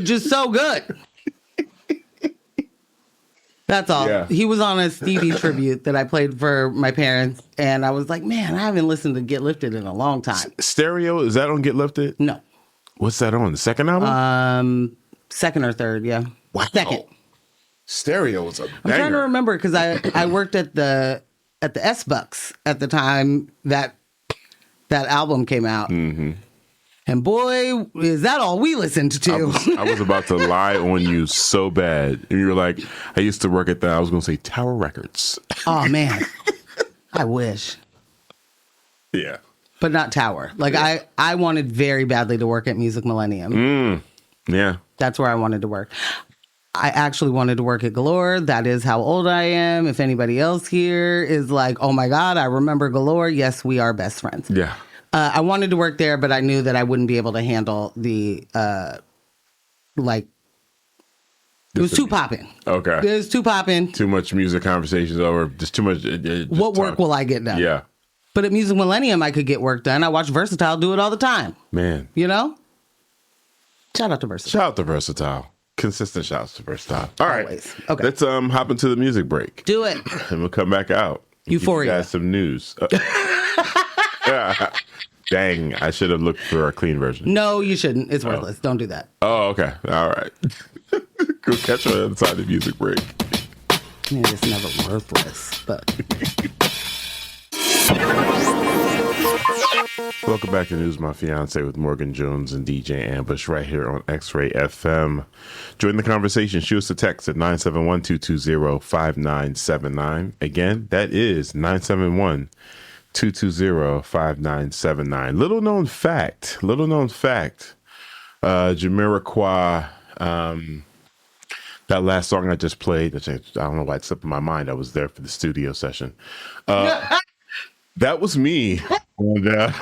just so good. That's all. Yeah. He was on a Stevie tribute that I played for my parents, and I was like, man, I haven't listened to Get Lifted in a long time.
Stereo, is that on Get Lifted?
No.
What's that on? The second album?
Second or third, yeah.
Wow.
Second.
Stereo was a banger.
I'm trying to remember because I worked at the S-Bucks at the time that album came out. Mm-hmm. And boy, is that all we listened to.
I was about to lie on you so bad. And you were like, I used to work at I was going to say Tower Records.
Oh, man. I wish.
Yeah.
But not Tower. Like, yeah. I wanted very badly to work at Music Millennium.
Yeah.
That's where I wanted to work. I actually wanted to work at Galore. That is how old I am. If anybody else here is like, oh, my God, I remember Galore. Yes, we are best friends.
Yeah.
I wanted to work there, but I knew that I wouldn't be able to handle the, it was too popping.
Okay.
It was too popping.
Too much music conversations over. Just too much.
What work will I get done?
Yeah.
But at Music Millennium, I could get work done. I watch Versatile do it all the time.
Man.
Shout out to Versatile.
Shout out to Versatile. Consistent shouts to Versatile. All
Always.
right.
Okay.
Let's hop into the music break.
Do it.
And we'll come back out.
Euphoria.
Give you guys some news. Dang, I should have looked for a clean version.
No, you shouldn't. It's worthless. Don't do that.
Oh, okay. All right. Go catch her on the other side of the music break.
It's never worthless, but...
Welcome back to News My Fiancé with Morgan Jones and DJ Ambush right here on X-Ray FM. Join the conversation. Shoot us a text at 971-220-5979. Again, that is 971-220-5979. Little known fact. Jamiroquai, that last song I just played, I don't know why it slipped in my mind. I was there for the studio session. That was me. And,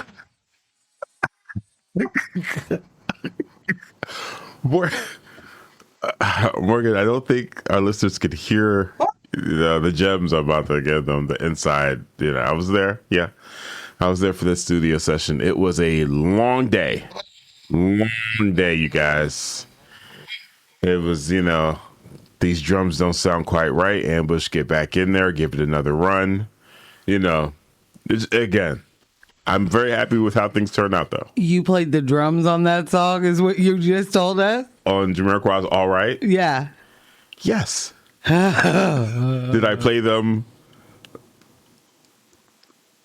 Morgan, I don't think our listeners could hear the gems I'm about to give them, the inside. I was there. Yeah. I was there for the studio session. It was a long day. You guys. It was, these drums don't sound quite right. Ambush, get back in there, give it another run. Again, I'm very happy with how things turned out, though.
You played the drums on that song, is what you just told us?
On Jamiroquai's All Right?
Yeah.
Yes. Did I play them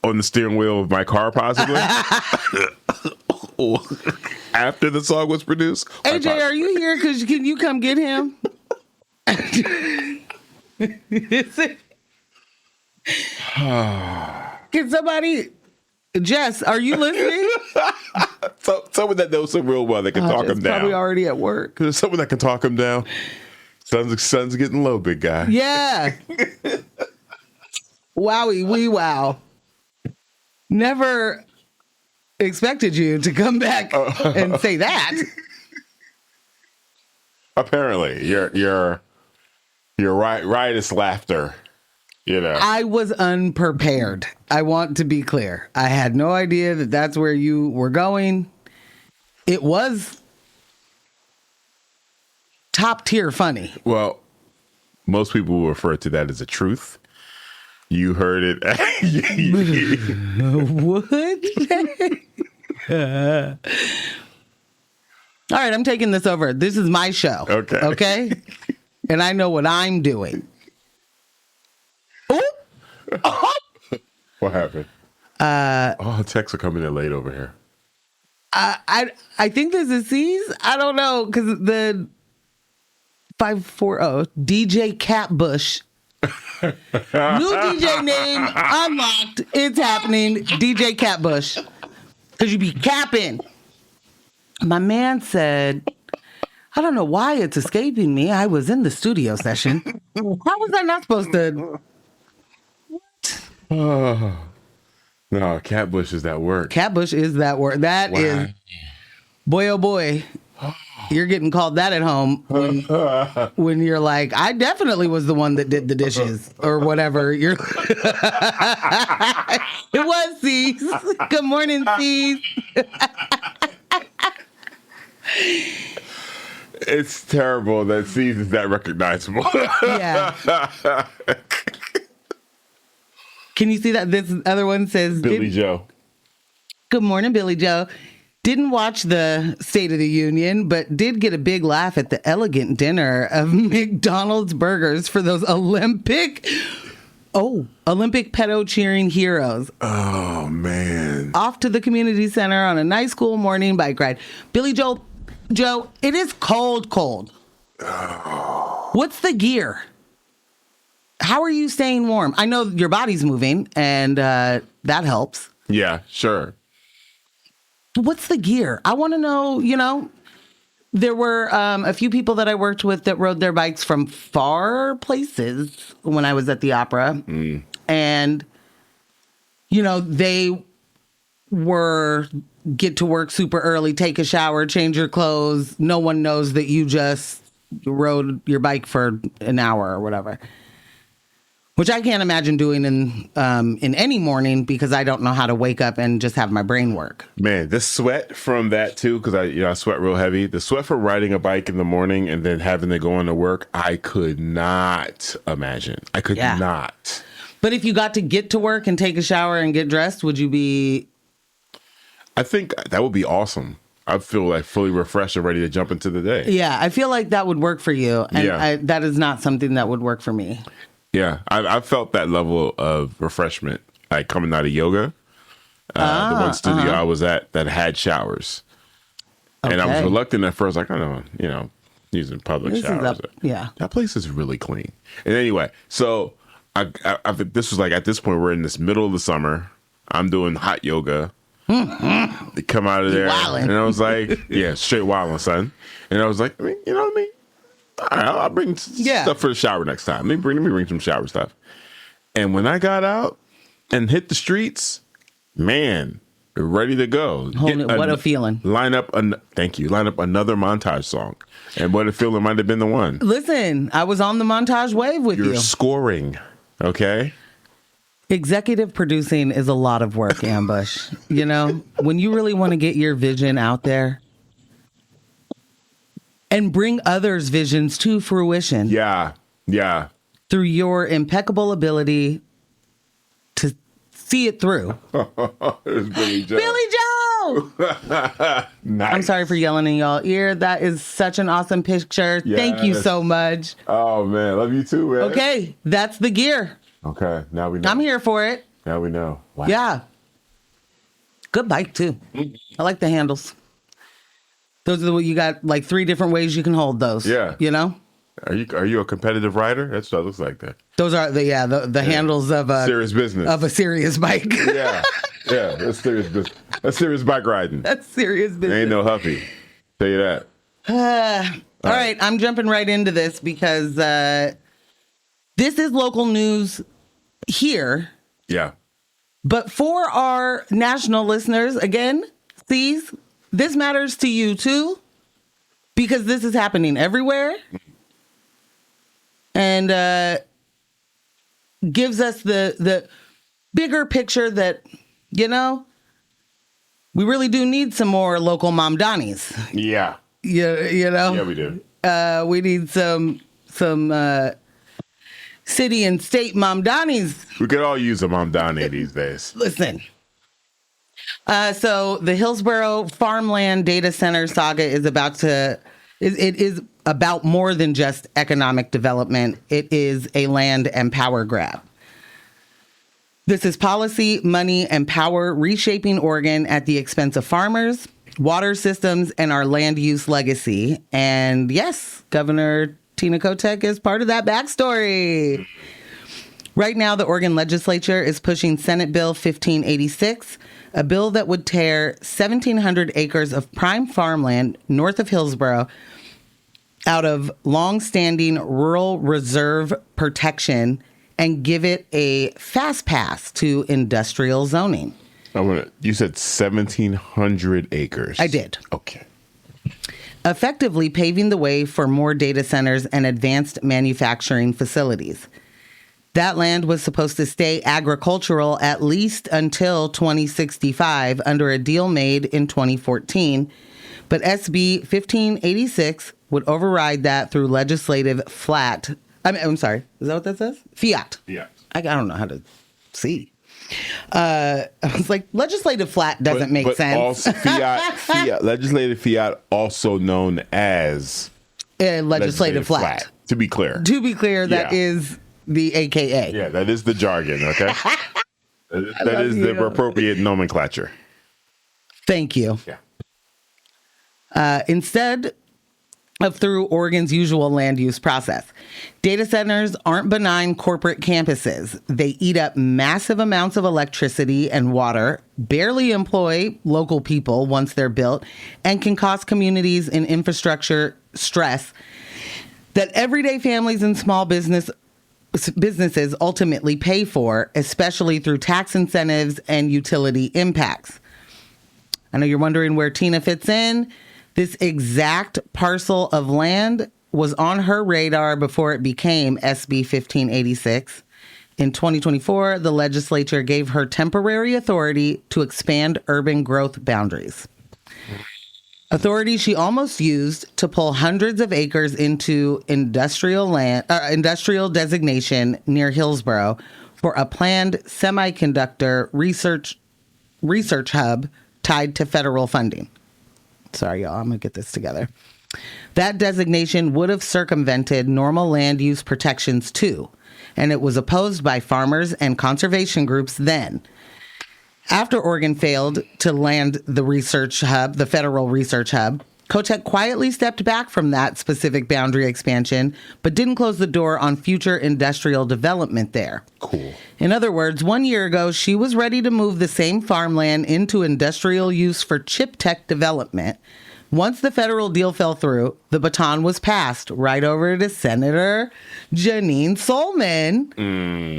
on the steering wheel of my car, possibly? After the song was produced.
AJ, are you here? Can you come get him? Can somebody... Jess, are you listening?
Someone that knows him real well that can talk him down.
Probably already at work.
There's someone that can talk him down. Sun's getting low, big guy.
Yeah. Wowie wee wow. Never expected you to come back and say that.
Apparently, your riotous laughter. You know,
I was unprepared. I want to be clear. I had no idea that that's where you were going. It was top tier funny.
Well, most people will refer to that as a truth. You heard it.
What? All right, I'm taking this over. This is my show.
Okay.
Okay? And I know what I'm doing. Oh!
What happened? Texts are coming in late over here.
I think this is C's. I don't know, because the 540 DJ Catbush. New DJ name unlocked. It's happening. DJ Catbush. Because you be capping. My man said, I don't know why it's escaping me. I was in the studio session. How was I not supposed to...
Oh, no, Catbush is that word.
Catbush is that word. That is, boy, oh boy, you're getting called that at home when you're like, I definitely was the one that did the dishes or whatever. It was C's. Good morning, C's.
It's terrible that C's is that recognizable.
Yeah. Can you see that? This other one says...
Billy Joe.
Good morning, Billy Joe. Didn't watch the State of the Union, but did get a big laugh at the elegant dinner of McDonald's burgers for those Olympic pedo cheering heroes.
Oh, man.
Off to the community center on a nice cool morning bike ride. Billy Joe, it is cold. Oh. What's the gear? How are you staying warm? I know your body's moving, and that helps.
Yeah, sure.
What's the gear? I want to know, there were a few people that I worked with that rode their bikes from far places when I was at the opera. Mm. And, they were get to work super early, take a shower, change your clothes. No one knows that you just rode your bike for an hour or whatever. Which I can't imagine doing in any morning because I don't know how to wake up and just have my brain work.
Man, the sweat from that too, because I sweat real heavy. The sweat from riding a bike in the morning and then having to go into work, I could not imagine. I could not.
But if you got to get to work and take a shower and get dressed, would you be?
I think that would be awesome. I feel like fully refreshed and ready to jump into the day.
Yeah, I feel like that would work for you. And that is not something that would work for me.
Yeah, I felt that level of refreshment, like coming out of yoga. The one studio I was at that had showers. Okay. And I was reluctant at first, like, I don't using public showers. That place is really clean. And anyway, so this was like, at this point, we're in this middle of the summer. I'm doing hot yoga. They come out of there. And I was like, yeah, straight wilding, son. And I was like, you know what I mean? All right, I'll bring stuff for the shower next time. Let me bring some shower stuff. And when I got out and hit the streets, man, ready to go.
What a feeling.
Line up another montage song. And what a feeling might have been the one.
Listen, I was on the montage wave with you.
You're scoring, okay?
Executive producing is a lot of work, Ambush. When you really want to get your vision out there, and bring others' visions to fruition.
Yeah.
Through your impeccable ability to see it through.
Billy Joe.
Billy Joe!
Nice.
I'm sorry for yelling in y'all ear. That is such an awesome picture. Yes. Thank you so much.
Oh, man. Love you too, man.
Okay. That's the gear.
Okay. Now we know.
I'm here for it.
Now we know. Wow.
Yeah. Good bike, too. I like the handles. Those are you got like 3 different ways you can hold those.
Yeah.
You know?
Are you a competitive rider? That's what it looks like. That.
Those are the handles of a
serious business.
Of a serious bike.
Yeah. That's serious business. That's serious bike riding.
That's serious business.
Ain't no huffy. Tell you that.
All right. I'm jumping right into this because this is local news here.
Yeah.
But for our national listeners, again, please, this matters to you too, because this is happening everywhere. And gives us the bigger picture that, you know, we really do need some more local Mamdanis.
Yeah.
You know?
Yeah, we do.
We need some city and state Mamdanis.
We could all use a Mamdani these days.
Listen. So the Hillsboro farmland data center saga is it is about more than just economic development. It is a land and power grab. This is policy, money, and power reshaping Oregon at the expense of farmers, water systems, and our land use legacy. And yes, Governor Tina Kotek is part of that backstory. Right now, the Oregon legislature is pushing Senate Bill 1586, a bill that would tear 1,700 acres of prime farmland north of Hillsboro out of long-standing rural reserve protection and give it a fast pass to industrial zoning.
You said 1,700 acres.
I did.
Okay.
Effectively paving the way for more data centers and advanced manufacturing facilities. That land was supposed to stay agricultural at least until 2065 under a deal made in 2014, but SB 1586 would override that through legislative I'm sorry, is that what that says? Fiat.
Yeah.
I don't know how to see. I was like, legislative flat doesn't make sense.
Also fiat, legislative fiat, also known as
legislative flat.
To be clear.
That is the AKA.
Yeah, that is the jargon, okay? that is the appropriate nomenclature.
Thank you.
Yeah.
Instead of through Oregon's usual land use process. Data centers aren't benign corporate campuses. They eat up massive amounts of electricity and water, barely employ local people once they're built, and can cause communities and infrastructure stress that everyday families and small businesses ultimately pay for, especially through tax incentives and utility impacts. I know you're wondering where Tina fits in. This exact parcel of land was on her radar before it became SB 1586. In 2024, the legislature gave her temporary authority to expand urban growth boundaries. Authority she almost used to pull hundreds of acres into industrial designation near Hillsboro for a planned semiconductor research hub tied to federal funding. Sorry, y'all, I'm going to get this together. That designation would have circumvented normal land use protections too, and it was opposed by farmers and conservation groups then. After Oregon failed to land the federal research hub, Kotek quietly stepped back from that specific boundary expansion, but didn't close the door on future industrial development there.
Cool.
In other words, 1 year ago, she was ready to move the same farmland into industrial use for chip tech development. Once the federal deal fell through, the baton was passed right over to Senator Janine Solman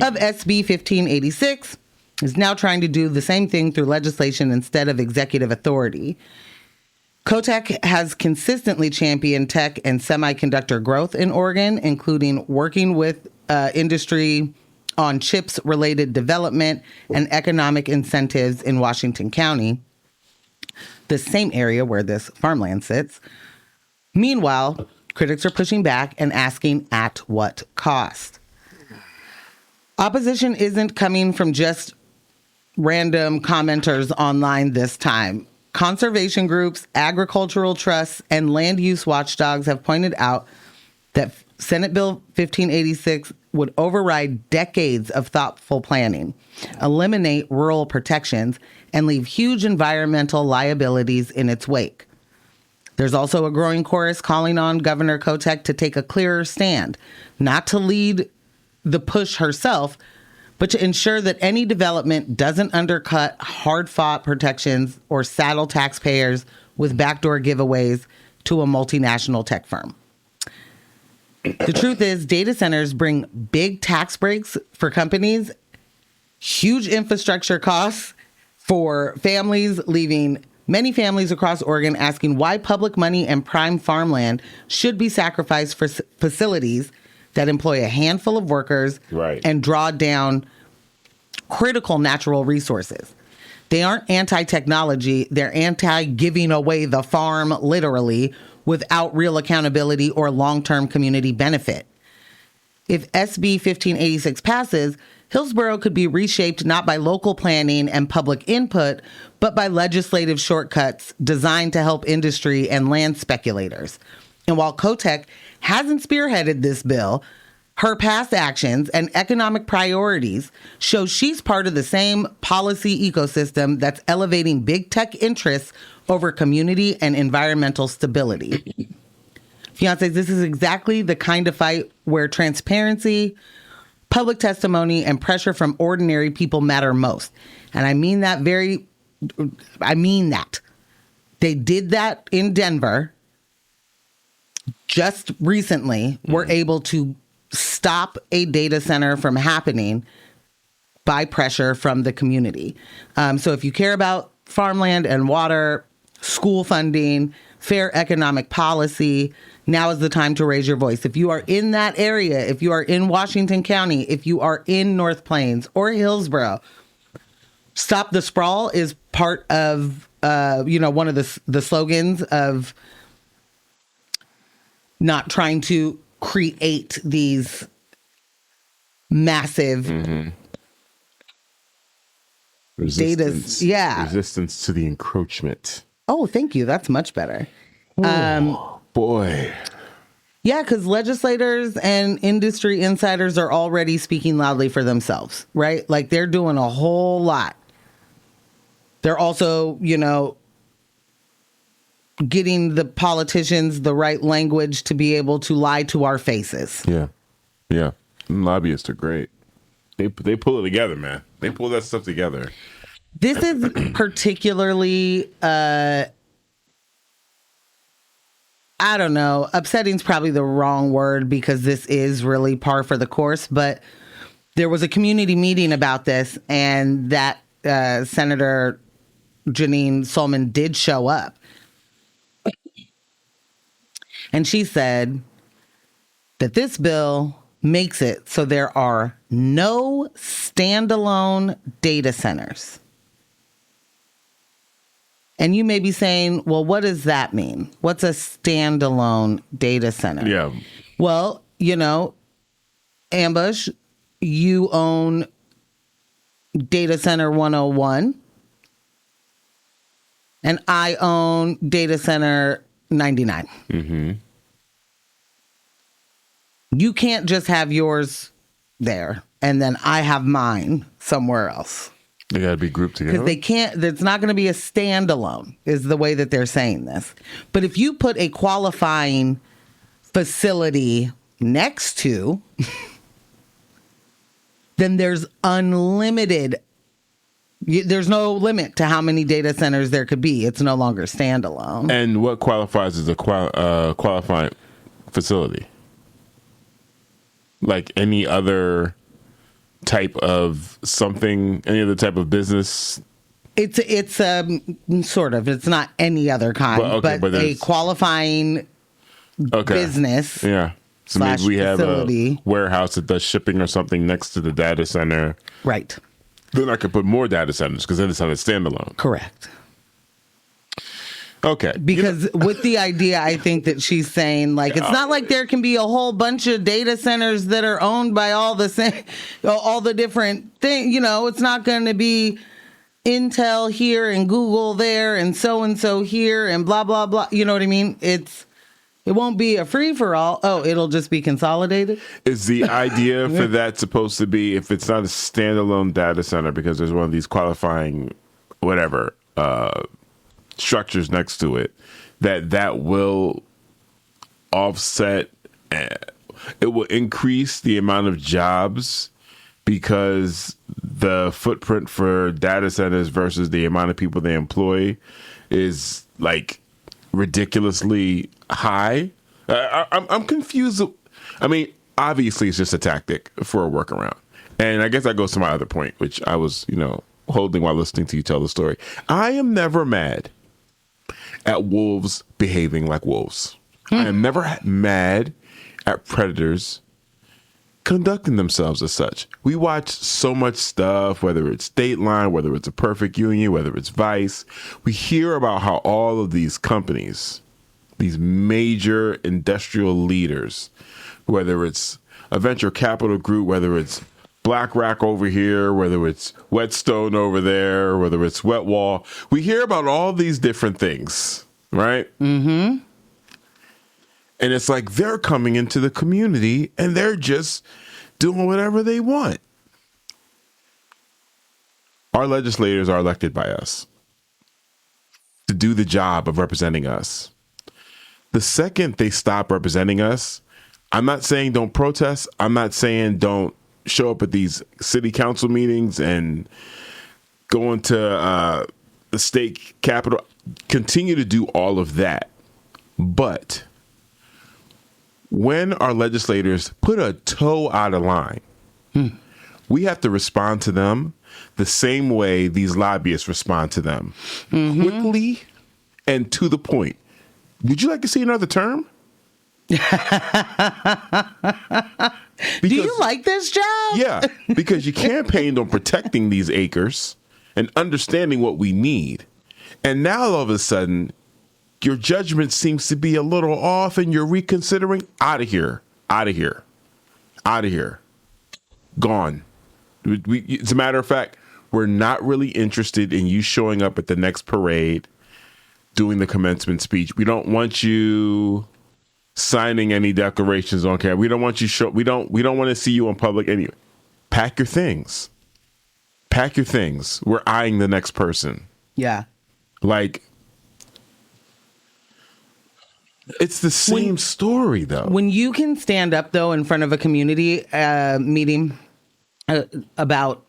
of SB 1586, is now trying to do the same thing through legislation instead of executive authority. Kotek has consistently championed tech and semiconductor growth in Oregon, including working with industry on chips-related development and economic incentives in Washington County, the same area where this farmland sits. Meanwhile, critics are pushing back and asking at what cost. Opposition isn't coming from just random commenters online this time. Conservation groups, agricultural trusts, and land use watchdogs have pointed out that Senate Bill 1586 would override decades of thoughtful planning, eliminate rural protections, and leave huge environmental liabilities in its wake. There's also a growing chorus calling on Governor Kotek to take a clearer stand, not to lead the push herself, but to ensure that any development doesn't undercut hard-fought protections or saddle taxpayers with backdoor giveaways to a multinational tech firm. The truth is, data centers bring big tax breaks for companies, huge infrastructure costs for families, leaving many families across Oregon asking why public money and prime farmland should be sacrificed for facilities that employ a handful of workers and draw down critical natural resources. They aren't anti-technology. They're anti-giving away the farm, literally, without real accountability or long-term community benefit. If SB 1586 passes, Hillsboro could be reshaped not by local planning and public input, but by legislative shortcuts designed to help industry and land speculators. And while Kotek hasn't spearheaded this bill, her past actions and economic priorities show she's part of the same policy ecosystem that's elevating big tech interests over community and environmental stability. Fiancés, this is exactly the kind of fight where transparency, public testimony, and pressure from ordinary people matter most. And I mean that They did that in Denver just recently. Were able to stop a data center from happening by pressure from the community. So if you care about farmland and water, school funding, fair economic policy, now is the time to raise your voice. If you are in that area, if you are in Washington County, if you are in North Plains or Hillsboro, Stop the Sprawl is part of, one of the slogans of not trying to create these massive
resistance.
Yeah.
Resistance to the encroachment.
Oh, thank you. That's much better.
Boy.
Yeah, because legislators and industry insiders are already speaking loudly for themselves, right? Like they're doing a whole lot. They're also, getting the politicians the right language to be able to lie to our faces.
Yeah. Yeah. And lobbyists are great. They pull it together, man. They pull that stuff together.
This is particularly, I don't know, upsetting is probably the wrong word because this is really par for the course, but there was a community meeting about this, and that Senator Janine Solomon did show up. And she said that this bill makes it so there are no standalone data centers. And you may be saying, well, what does that mean? What's a standalone data center?
Yeah.
Well, Ambush, you own Data Center 101, and I own Data Center 99.
Mm-hmm.
You can't just have yours there and then I have mine somewhere else.
They got to be grouped together.
Because they can't, it's not going to be a standalone, is the way that they're saying this. But if you put a qualifying facility next to, then there's unlimited, there's no limit to how many data centers there could be. It's no longer standalone.
And what qualifies as a qualifying facility? Like any other type of something, any other type of business?
It's sort of. It's not any other kind, but a qualifying business.
Yeah. So maybe we have
facility.
A warehouse that does shipping or something next to the data center.
Right.
Then I could put more data centers because then it's on a standalone.
Correct.
Okay.
Because with the idea, I think that she's saying, like, it's not like there can be a whole bunch of data centers that are owned by all the different things. It's not going to be Intel here and Google there and so here and blah, blah, blah. You know what I mean? It won't be a free-for-all. Oh, it'll just be consolidated?
Is the idea for that supposed to be, if it's not a standalone data center, because there's one of these qualifying whatever structures next to it, that will offset, it will increase the amount of jobs because the footprint for data centers versus the amount of people they employ is like ridiculously high. I'm confused. I mean, obviously it's just a tactic for a workaround. And I guess that goes to my other point, which I was, holding while listening to you tell the story. I am never mad at wolves behaving like wolves. I am never mad at predators conducting themselves as such. We watch so much stuff, whether it's Dateline, whether it's A Perfect Union, whether it's Vice. We hear about how all of these companies, these major industrial leaders, whether it's a venture capital group, whether it's BlackRock over here, whether it's Whetstone over there, whether it's Wetwall, we hear about all these different things, right? Mm-hmm. And it's like they're coming into the community and they're just doing whatever they want. Our legislators are elected by us to do the job of representing us. The second they stop representing us, I'm not saying don't protest. I'm not saying don't show up at these city council meetings and go into the state capitol. Continue to do all of that. But when our legislators put a toe out of line, we have to respond to them the same way these lobbyists respond to them. Mm-hmm. Quickly and to the point. Would you like to see another term?
Do you like this job?
Yeah, because you campaigned on protecting these acres and understanding what we need. And now all of a sudden, your judgment seems to be a little off and you're reconsidering. Out of here. Out of here. Out of here. Gone. As a matter of fact, we're not really interested in you showing up at the next parade, doing the commencement speech. We don't want you signing any declarations on camera. We don't want you we don't want to see you in public anyway. Pack your things. Pack your things. We're eyeing the next person.
Yeah.
Like, it's the same story, though.
When you can stand up, though, in front of a community meeting about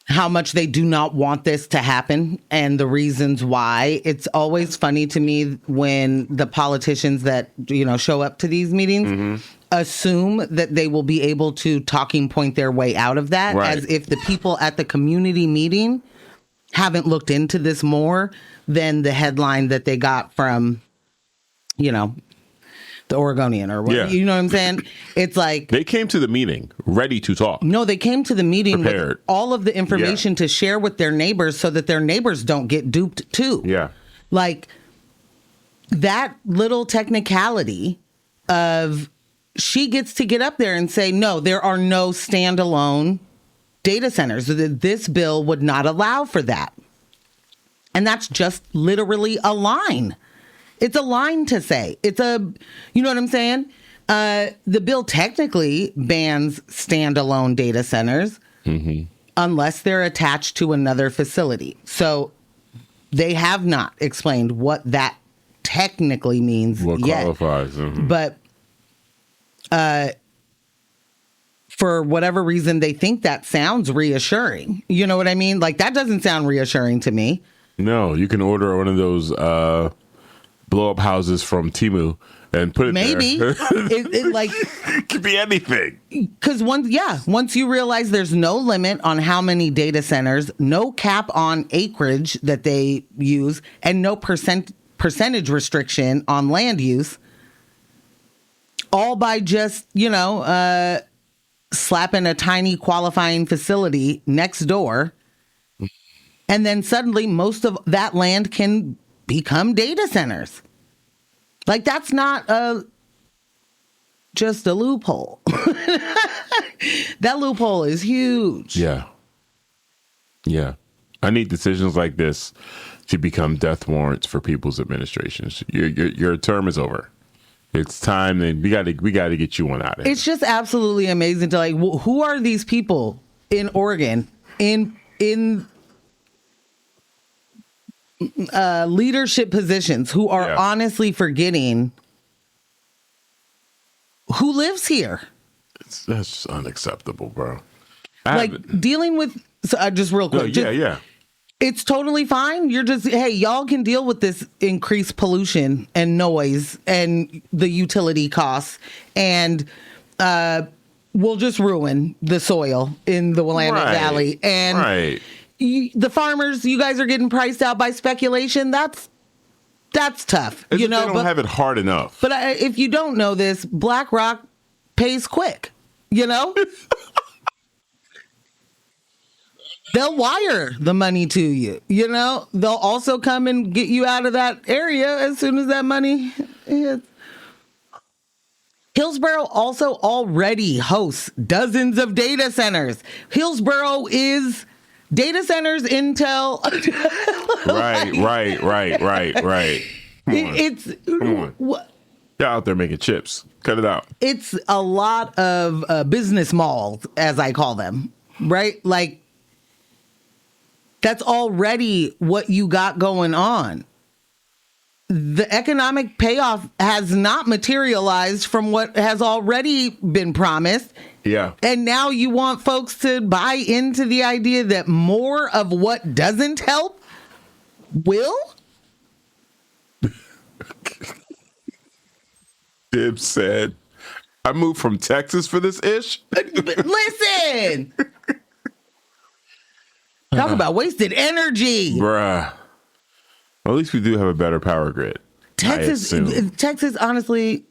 how much they do not want this to happen and the reasons why, it's always funny to me when the politicians that, show up to these meetings assume that they will be able to talking point their way out of that, as if the people at the community meeting haven't looked into this more than the headline that they got from, the Oregonian or whatever. Yeah. You know what I'm saying? It's like
they came to the meeting ready to talk.
No, they came to the meeting with all of the information to share with their neighbors so that their neighbors don't get duped too.
Yeah.
Like that little technicality of she gets to get up there and say, no, there are no standalone data centers. This bill would not allow for that. And that's just literally a line. It's a line to say. It's you know what I'm saying? The bill technically bans standalone data centers unless they're attached to another facility. So they have not explained what that technically means
what
yet.
Qualifies.
But for whatever reason, they think that sounds reassuring. You know what I mean? Like, that doesn't sound reassuring to me.
No, you can order one of those blow-up houses from Temu and put it
Maybe.
there.
it
could be anything.
Because once you realize there's no limit on how many data centers, no cap on acreage that they use, and no percentage restriction on land use, all by just, slapping a tiny qualifying facility next door. And then suddenly most of that land can become data centers. Like, that's not just a loophole. That loophole is huge.
Yeah. Yeah. I need decisions like this to become death warrants for people's administrations. Your term is over. It's time, and we got to get you one out of here.
It's just absolutely amazing to like, who are these people in Oregon in leadership positions who are honestly forgetting who lives here?
That's just unacceptable, bro.
Dealing with just real quick.
Yeah.
It's totally fine. You're just, hey, y'all can deal with this increased pollution and noise and the utility costs, and we'll just ruin the soil in the Willamette Valley. And the farmers, you guys are getting priced out by speculation. That's tough.
They don't have it hard enough.
But if you don't know this, BlackRock pays quick. They'll wire the money to you. They'll also come and get you out of that area as soon as that money hits. Hillsboro also already hosts dozens of data centers. Hillsboro is data centers, Intel.
Right. Come on. They're out there making chips. Cut it out.
It's a lot of business malls, as I call them, right? Like, that's already what you got going on. The economic payoff has not materialized from what has already been promised.
Yeah.
And now you want folks to buy into the idea that more of what doesn't help will?
Dib said, I moved from Texas for this ish.
Listen. Talk about wasted energy.
Bruh. Well, at least we do have a better power grid.
Texas honestly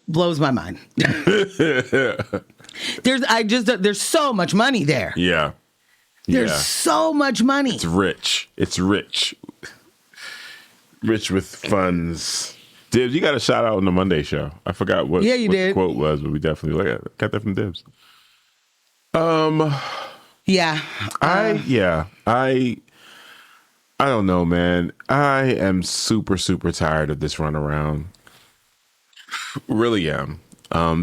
blows my mind. There's so much money there.
Yeah.
There's so much money.
It's rich. Rich with funds. Dibs, you got a shout out on the Monday show. I forgot what the quote was, but we definitely got that from Dibs.
Yeah.
I don't know, man. I am super, super tired of this runaround. Really am.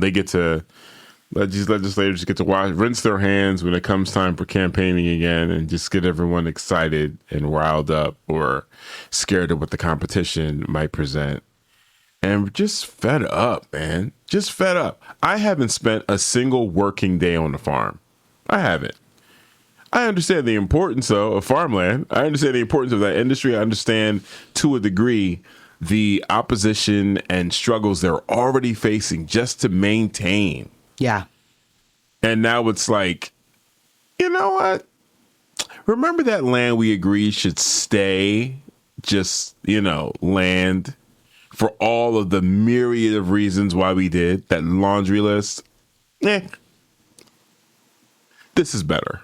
These legislators get to rinse their hands when it comes time for campaigning again and just get everyone excited and riled up or scared of what the competition might present. And just fed up, man. Just fed up. I haven't spent a single working day on the farm. I haven't. I understand the importance, though, of farmland. I understand the importance of that industry. I understand, to a degree, the opposition and struggles they're already facing just to maintain.
Yeah.
And now it's like, you know what? Remember that land we agreed should stay just, land for all of the myriad of reasons why we did that laundry list? This is better.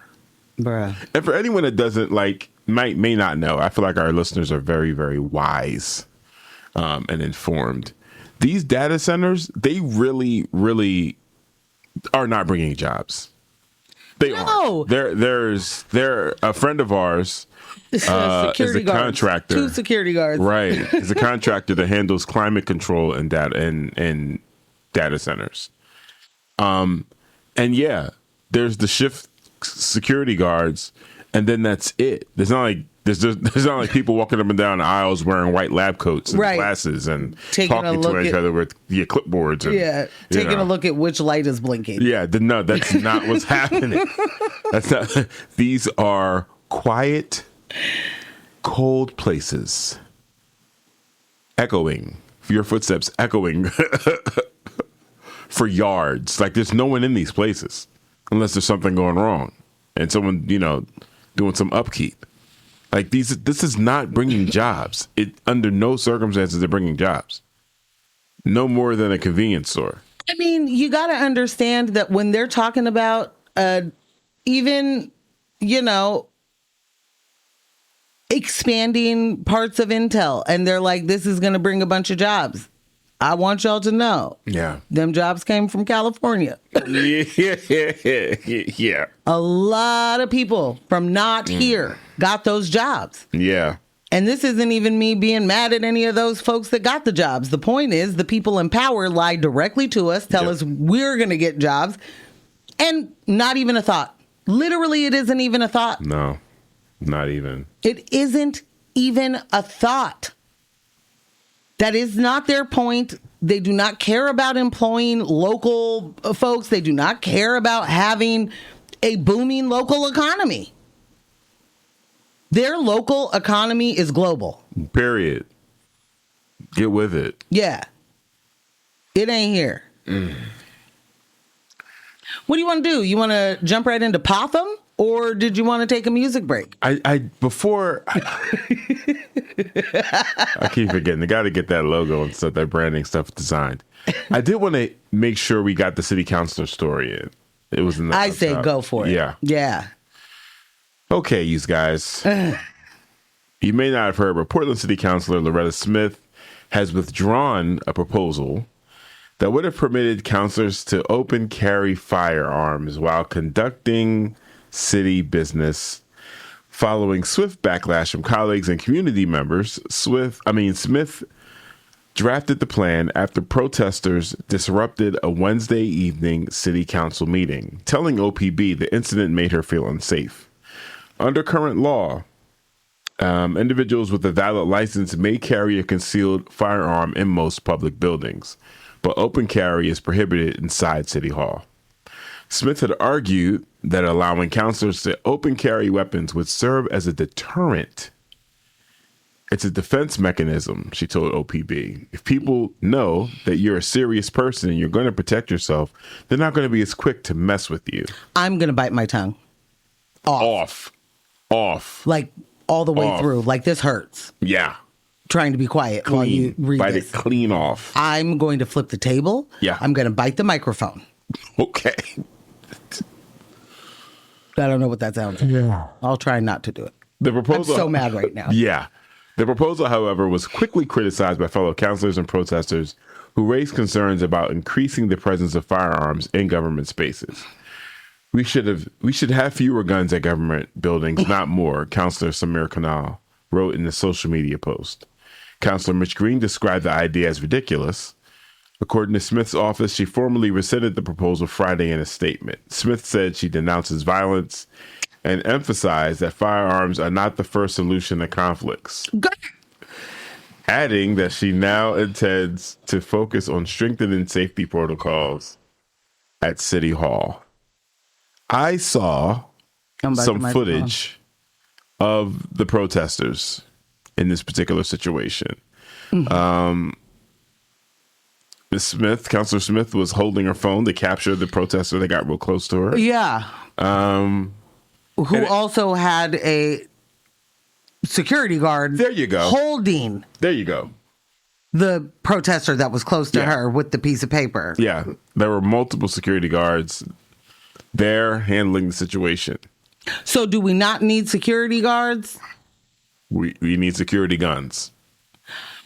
Bruh.
And for anyone that doesn't may not know, I feel like our listeners are very, very wise and informed. These data centers, they really, really are not bringing jobs. They aren't. They're a friend of ours. Is a contractor.
2 security guards.
Right. Is a contractor that handles climate control and data centers. And there's the shift security guards, and then that's it. There's not like people walking up and down the aisles wearing white lab coats and glasses and talking to each other with clipboards. And,
taking a look at which light is blinking.
Yeah, no, that's not what's happening. That's not. These are quiet, cold places, echoing for your footsteps, echoing for yards. Like there's no one in these places unless there's something going wrong and someone, doing some upkeep. Like this is not bringing jobs. It under no circumstances they're bringing jobs. No more than a convenience store.
I mean, you got to understand that when they're talking about even, expanding parts of Intel, and they're like, this is going to bring a bunch of jobs. I want y'all to know.
Yeah.
Them jobs came from California.
Yeah.
A lot of people from not here got those jobs.
Yeah.
And this isn't even me being mad at any of those folks that got the jobs. The point is the people in power lie directly to us, tell us we're going to get jobs, and not even a thought. Literally, it isn't even a thought.
No, not even.
It isn't even a thought. That is not their point. They do not care about employing local folks. They do not care about having a booming local economy. Their local economy is global.
Period. Get with it.
Yeah. It ain't here. What do you want to do? You want to jump right into Potham? Or did you want to take a music break?
I keep forgetting. I got to get that logo and stuff, that branding stuff designed. I did want to make sure we got the city councilor story in. It was in the
I say go for it.
Yeah.
Yeah.
Okay, you guys. You may not have heard, but Portland City Councilor Loretta Smith has withdrawn a proposal that would have permitted councilors to open carry firearms while conducting city business. Following swift backlash from colleagues and community members, Smith drafted the plan after protesters disrupted a Wednesday evening city council meeting, telling OPB the incident made her feel unsafe. Under current law, individuals with a valid license may carry a concealed firearm in most public buildings, but open carry is prohibited inside City Hall. Smith had argued that allowing councilors to open carry weapons would serve as a deterrent. It's a defense mechanism, she told OPB. If people know that you're a serious person and you're going to protect yourself, they're not going to be as quick to mess with you.
I'm going to bite my tongue. Off. Like all the way through. Like this hurts.
Yeah.
Trying to be quiet while you read
Bite
this.
it clean off.
I'm going to flip the table.
Yeah.
I'm going to bite the microphone.
Okay.
I don't know what that sounds like. Yeah. I'll try not to do it.
The proposal,
I'm so mad right now.
Yeah. The proposal, however, was quickly criticized by fellow councilors and protesters who raised concerns about increasing the presence of firearms in government spaces. We should have fewer guns at government buildings, not more, Councilor Samir Kanal wrote in a social media post. Councilor Mitch Green described the idea as ridiculous. According to Smith's office, she formally rescinded the proposal Friday in a statement. Smith said she denounces violence and emphasized that firearms are not the first solution to conflicts, adding that she now intends to focus on strengthening safety protocols at City Hall. I saw some footage of the protesters in this particular situation. Ms. Smith, Councilor Smith, was holding her phone to capture the protester that got real close to her.
Yeah. Who also had a security guard.
There you go.
Holding.
There you go.
The protester that was close to her with the piece of paper.
Yeah. There were multiple security guards there handling the situation.
So do we not need security guards?
We need security guns.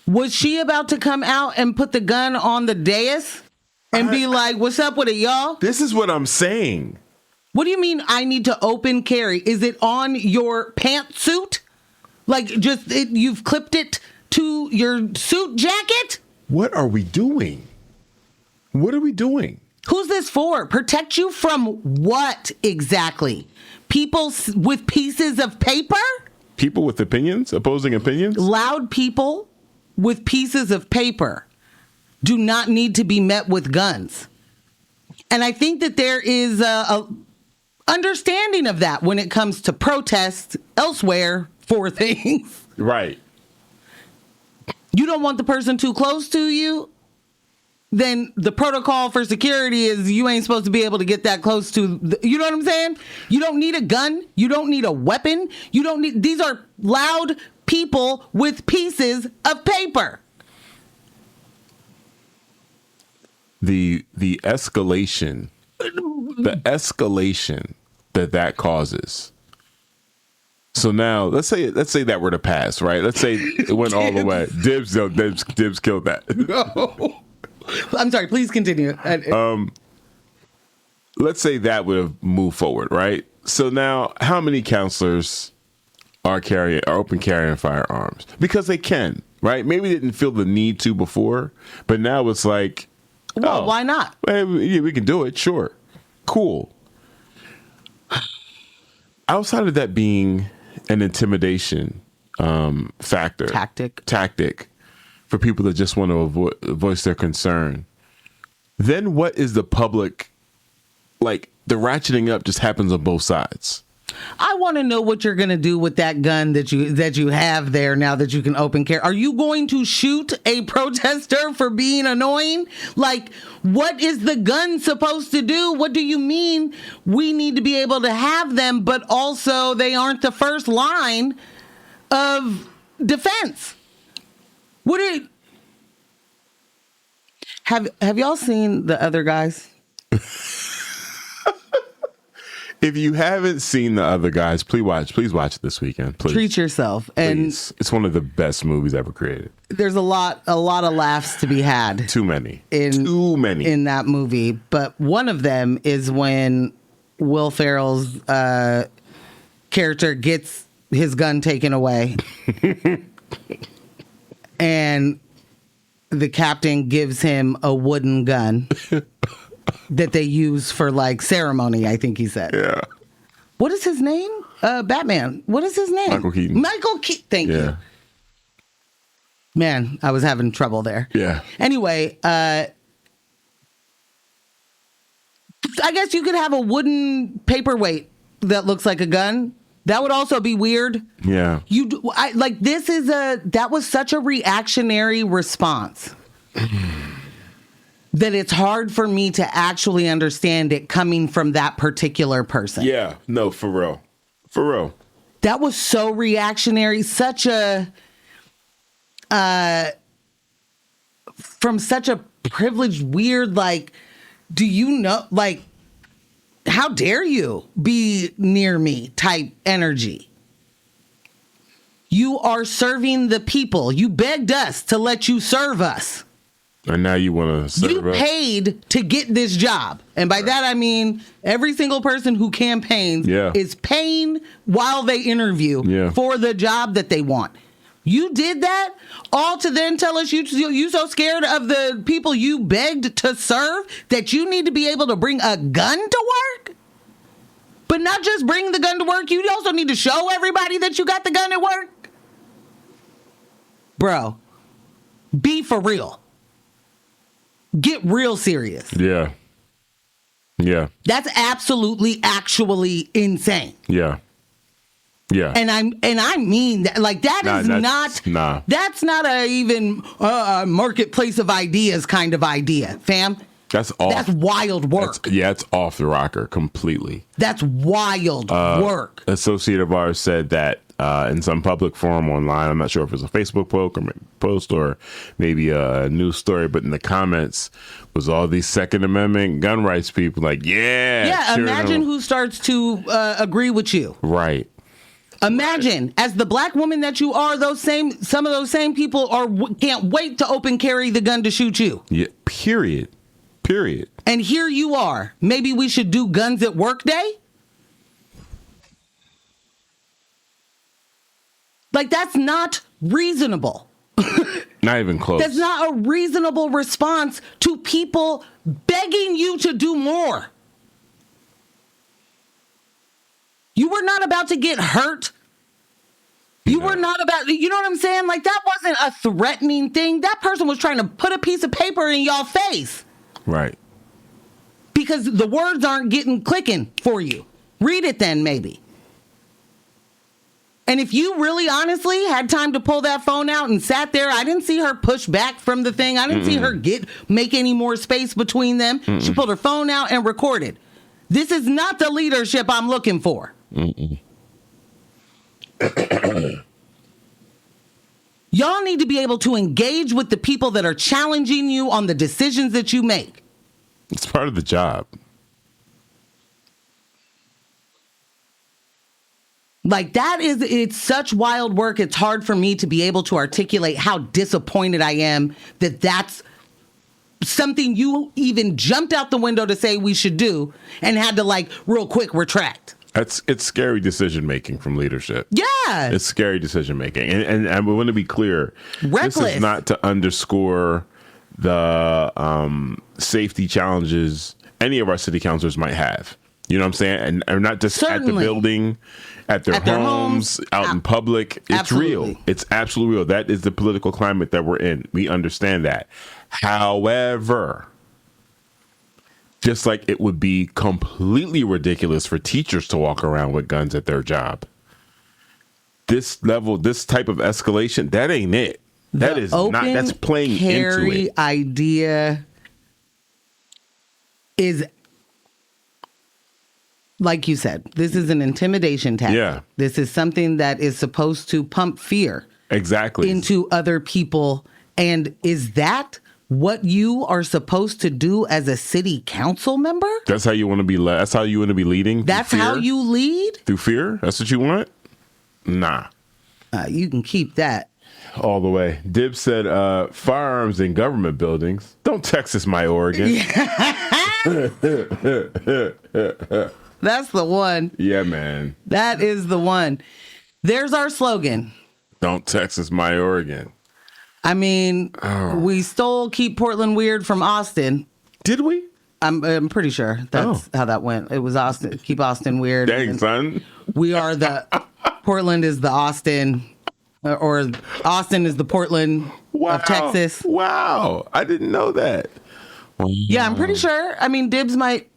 Was she about to come out and put the gun on the dais and be like, what's up with it, y'all?
This is what I'm saying.
What do you mean I need to open carry? Is it on your pantsuit? Like you've clipped it to your suit jacket?
What are we doing? What are we doing?
Who's this for? Protect you from what exactly? People with pieces of paper?
People with opinions, opposing opinions?
Loud people with pieces of paper do not need to be met with guns. And I think that there is a understanding of that when it comes to protests elsewhere for things.
Right.
You don't want the person too close to you, then the protocol for security is you ain't supposed to be able to get that close to, you know what I'm saying? You don't need a gun. You don't need a weapon. These are loud people with pieces of paper.
The escalation that causes. So now let's say that were to pass, right? Let's say it went all the way. Dibs killed that.
No. I'm sorry, please continue.
Let's say that would have moved forward, right? So now how many counselors are open carrying firearms because they can, right? Maybe they didn't feel the need to before, but now it's like,
well, why not?
Yeah, we can do it. Sure. Cool. Outside of that being an intimidation tactic for people that just want to voice their concern, then what is the public, like, the ratcheting up just happens on both sides.
I want to know what you're going to do with that gun that you have there now that you can open carry. Are you going to shoot a protester for being annoying? Like, what is the gun supposed to do? What do you mean we need to be able to have them, but also they aren't the first line of defense? Have y'all seen The Other Guys?
If you haven't seen The Other Guys, please watch it this weekend. Please.
Treat yourself. And
please. It's one of the best movies ever created.
There's a lot of laughs to be had.
Too many
in that movie. But one of them is when Will Ferrell's character gets his gun taken away. And the captain gives him a wooden gun that they use for, like, ceremony, I think he said.
Yeah.
What is his name? Batman. What is his name?
Michael Keaton.
Thank you. Man, I was having trouble there.
Yeah.
Anyway, I guess you could have a wooden paperweight that looks like a gun. That would also be weird.
Yeah.
That was such a reactionary response that it's hard for me to actually understand it coming from that particular person.
Yeah. No, for real. For real.
That was so reactionary, such a from such a privileged, weird, like, do you know, like, how dare you be near me type energy. You are serving the people. You begged us to let you serve us.
And now you want to serve us?
You paid to get this job. And by that, I mean every single person who campaigns is paying while they interview for the job that they want. You did that all to then tell us you so scared of the people you begged to serve that you need to be able to bring a gun to work? But not just bring the gun to work, you also need to show everybody that you got the gun at work? Bro, be for real. Get real serious.
Yeah. Yeah.
That's absolutely, actually insane.
Yeah. Yeah.
And I mean that, like, that's not a even marketplace of ideas kind of idea, fam.
That's off.
That's wild work.
It's off the rocker completely.
That's wild work.
Associate of ours said that in some public forum online, I'm not sure if it's a Facebook post or maybe a news story, but in the comments was all these Second Amendment gun rights people like,
imagine who starts to agree with you.
Right.
Imagine, as the black woman that you are, some of those same people can't wait to open carry the gun to shoot you.
Yeah. Period.
And here you are. Maybe we should do guns at work day? Like, that's not reasonable.
Not even close.
That's not a reasonable response to people begging you to do more. You were not about to get hurt. You were not about, you know what I'm saying? Like, that wasn't a threatening thing. That person was trying to put a piece of paper in y'all face.
Right.
Because the words aren't clicking for you. Read it then, maybe. And if you really honestly had time to pull that phone out and sat there, I didn't see her push back from the thing. I didn't see her make any more space between them. She pulled her phone out and recorded. This is not the leadership I'm looking for. Y'all need to be able to engage with the people that are challenging you on the decisions that you make.
It's part of the job.
Like, it's such wild work. It's hard for me to be able to articulate how disappointed I am that that's something you even jumped out the window to say we should do and had to, like, real quick retract.
It's scary decision making from leadership.
Yeah.
It's scary decision making. And we want to be clear.
Reckless.
This is not to underscore the safety challenges any of our city councilors might have. You know what I'm saying? And not just at the building, at their homes, out in public. It's
absolutely
real. It's absolutely real. That is the political climate that we're in. We understand that. However, just like it would be completely ridiculous for teachers to walk around with guns at their job. This type of escalation, that ain't it. That is not, that's playing into it.
Idea is, like you said, this is an intimidation tactic.
Yeah.
This is something that is supposed to pump fear into other people. And is that what you are supposed to do as a city council member?
That's how you want to be. That's how you want to be leading.
That's how you lead
through fear. That's what you want. Nah,
you can keep that
all the way. Dib said, "Firearms in government buildings. Don't Texas my Oregon."
That's the one.
Yeah, man.
That is the one. There's our slogan.
Don't Texas my Oregon.
I mean, we stole Keep Portland Weird from Austin.
Did we?
I'm pretty sure that's how that went. It was Austin. Keep Austin Weird.
Dang, son.
We are Portland is the Austin, or Austin is the Portland of Texas.
Wow. I didn't know that.
Yeah, I'm pretty sure. I mean, Dibs might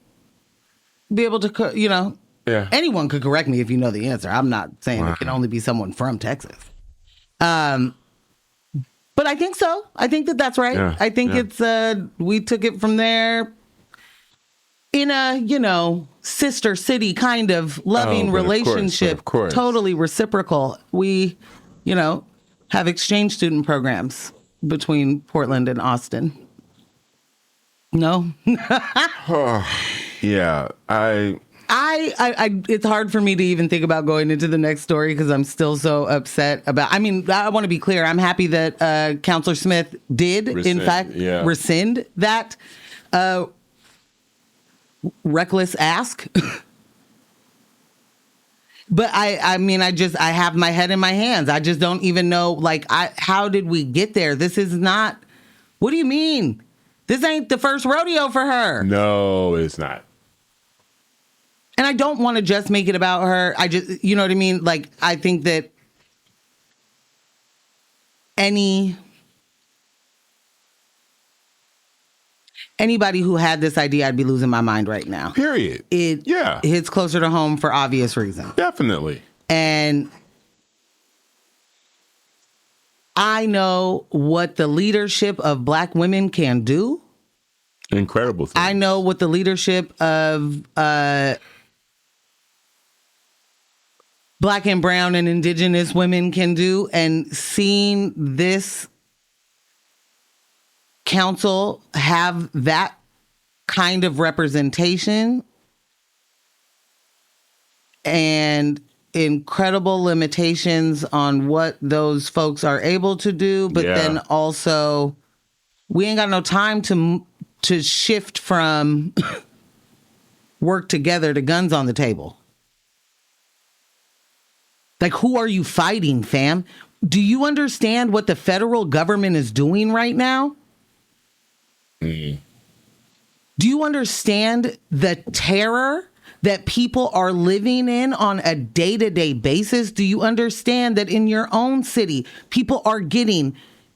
be able to, anyone could correct me if you know the answer. I'm not saying it can only be someone from Texas. But I think so. I think that's right.
Yeah,
I think it's, we took it from there in a, sister city kind of loving relationship.
Of course.
Totally reciprocal. We, have exchange student programs between Portland and Austin. No.
Yeah, I
it's hard for me to even think about going into the next story because I'm still so upset about. I mean, I want to be clear. I'm happy that Counselor Smith did, in fact, rescind that reckless ask. But I mean, I have my head in my hands. I just don't even know, how did we get there? This is not. What do you mean? This ain't the first rodeo for her.
No, it's not.
And I don't want to just make it about her. I just, you know what I mean? I think that anybody who had this idea, I'd be losing my mind right now.
Period.
It hits closer to home for obvious reasons.
Definitely.
And I know what the leadership of Black women can do.
Incredible thing.
I know what the leadership of Black and brown and indigenous women can do. And seeing this council have that kind of representation and incredible limitations on what those folks are able to do, but then also we ain't got no time to shift from work together to guns on the table. Who are you fighting, fam? Do you understand what the federal government is doing right now? Do you understand the terror that people are living in on a day-to-day basis? Do you understand that in your own city, people are getting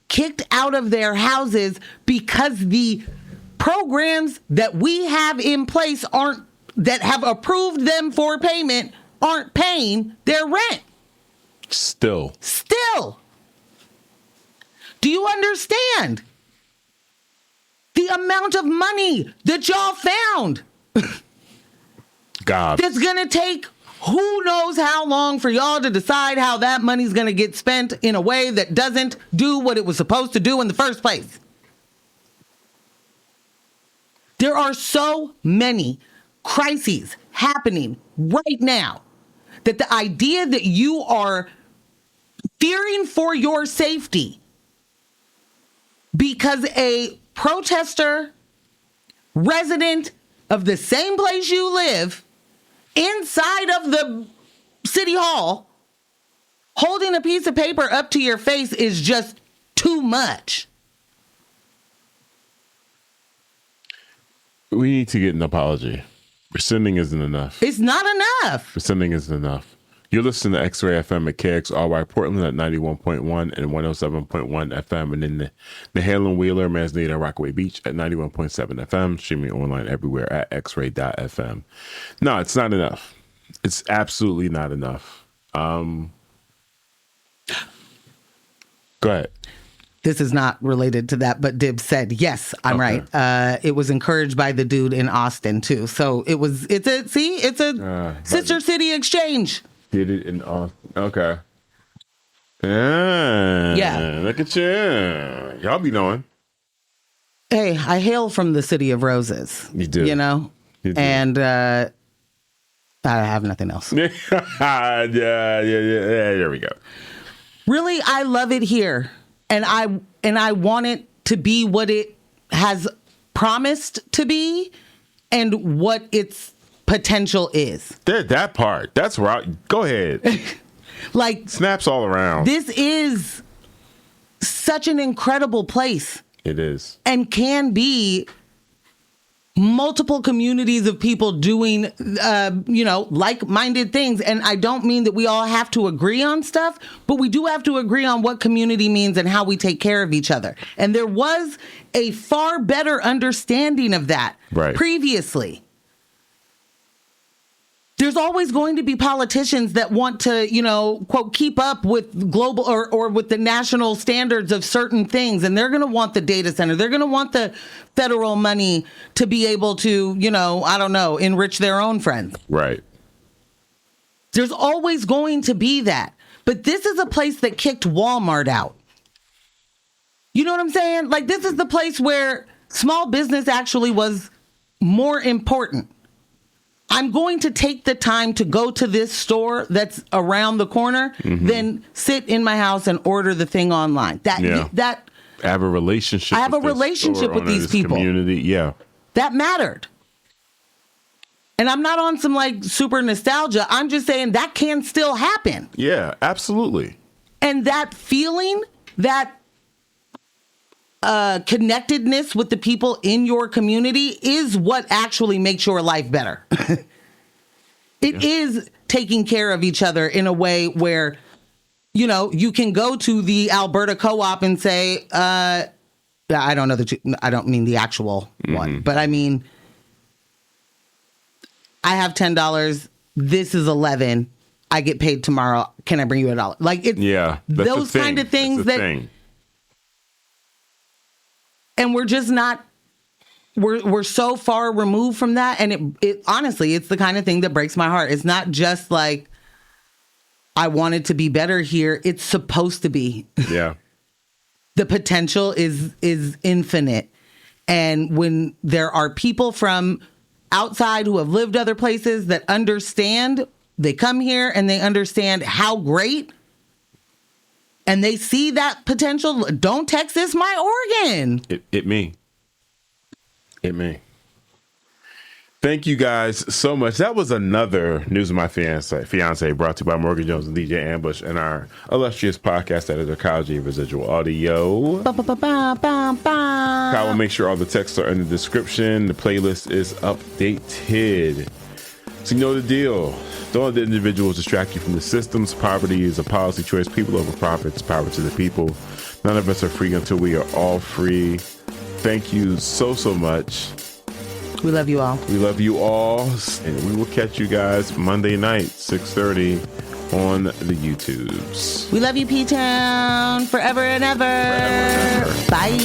kicked out of their houses because the programs that we have in place that have approved them for payment aren't paying their rent?
Still.
Do you understand the amount of money that y'all found?
God.
That's going to take who knows how long for y'all to decide how that money's going to get spent in a way that doesn't do what it was supposed to do in the first place. There are so many crises happening right now that the idea that you are fearing for your safety because a protester, resident of the same place you live, inside of the city hall, holding a piece of paper up to your face is just too much.
We need to get an apology. Rescinding isn't enough.
It's not enough.
Rescinding isn't enough. You're listening to X-Ray FM at KXRY Portland at 91.1 and 107.1 FM, and in the Halen Wheeler, Manzanita, Rockaway Beach at 91.7 FM, streaming online everywhere at xray.fm. No, it's not enough. It's absolutely not enough. Go ahead.
This is not related to that, but Dib said, yes, I'm right. It was encouraged by the dude in Austin too. So it's a sister city exchange.
Did it in Austin. Okay. Yeah. Look at you. Y'all be knowing.
Hey, I hail from the city of roses.
You do.
You know? You do. And I have nothing else.
Yeah. There we go.
Really, I love it here. And I want it to be what it has promised to be and what its potential is.
That part. That's right. Go ahead.
Like,
snaps all around.
This is such an incredible place.
It is.
And can be multiple communities of people doing, like-minded things. And I don't mean that we all have to agree on stuff, but we do have to agree on what community means and how we take care of each other. And there was a far better understanding of that previously. There's always going to be politicians that want to, quote, keep up with global or with the national standards of certain things. And they're going to want the data center. They're going to want the federal money to be able to, enrich their own friends.
Right.
There's always going to be that. But this is a place that kicked Walmart out. You know what I'm saying? Like, this is the place where small business actually was more important. I'm going to take the time to go to this store that's around the corner than sit in my house and order the thing online.
I have a relationship.
I have a relationship with these people.
Community. Yeah.
That mattered. And I'm not on some like super nostalgia. I'm just saying that can still happen.
Yeah, absolutely.
And that feeling, that connectedness with the people in your community is what actually makes your life better. It is taking care of each other in a way where, you can go to the Alberta Co-op and say, I don't know I don't mean the actual one, but I mean, I have $10. This is $11. I get paid tomorrow. Can I bring you $1? Like, it's those kind of things and we're just not, we're so far removed from that. And it honestly, it's the kind of thing that breaks my heart. It's not just like, I want it to be better here. It's supposed to be.
Yeah.
The potential is infinite. And when there are people from outside who have lived other places that understand, they come here and they understand how great, and they see that potential. Don't Texas my organ.
It me. Thank you guys so much. That was another News of My Fiancé brought to you by Morgan Jones and DJ Ambush and our illustrious podcast editor, Kyle G. Residual Audio. Kyle will make sure all the texts are in the description. The playlist is updated. So you know the deal. Don't let the individuals distract you from the systems. Poverty is a policy choice. People over profits. Power to the people. None of us are free until we are all free. Thank you so much.
We love you all.
We love you all. And we will catch you guys Monday night, 6:30 on the YouTubes.
We love you, P-Town, forever and ever. Bye.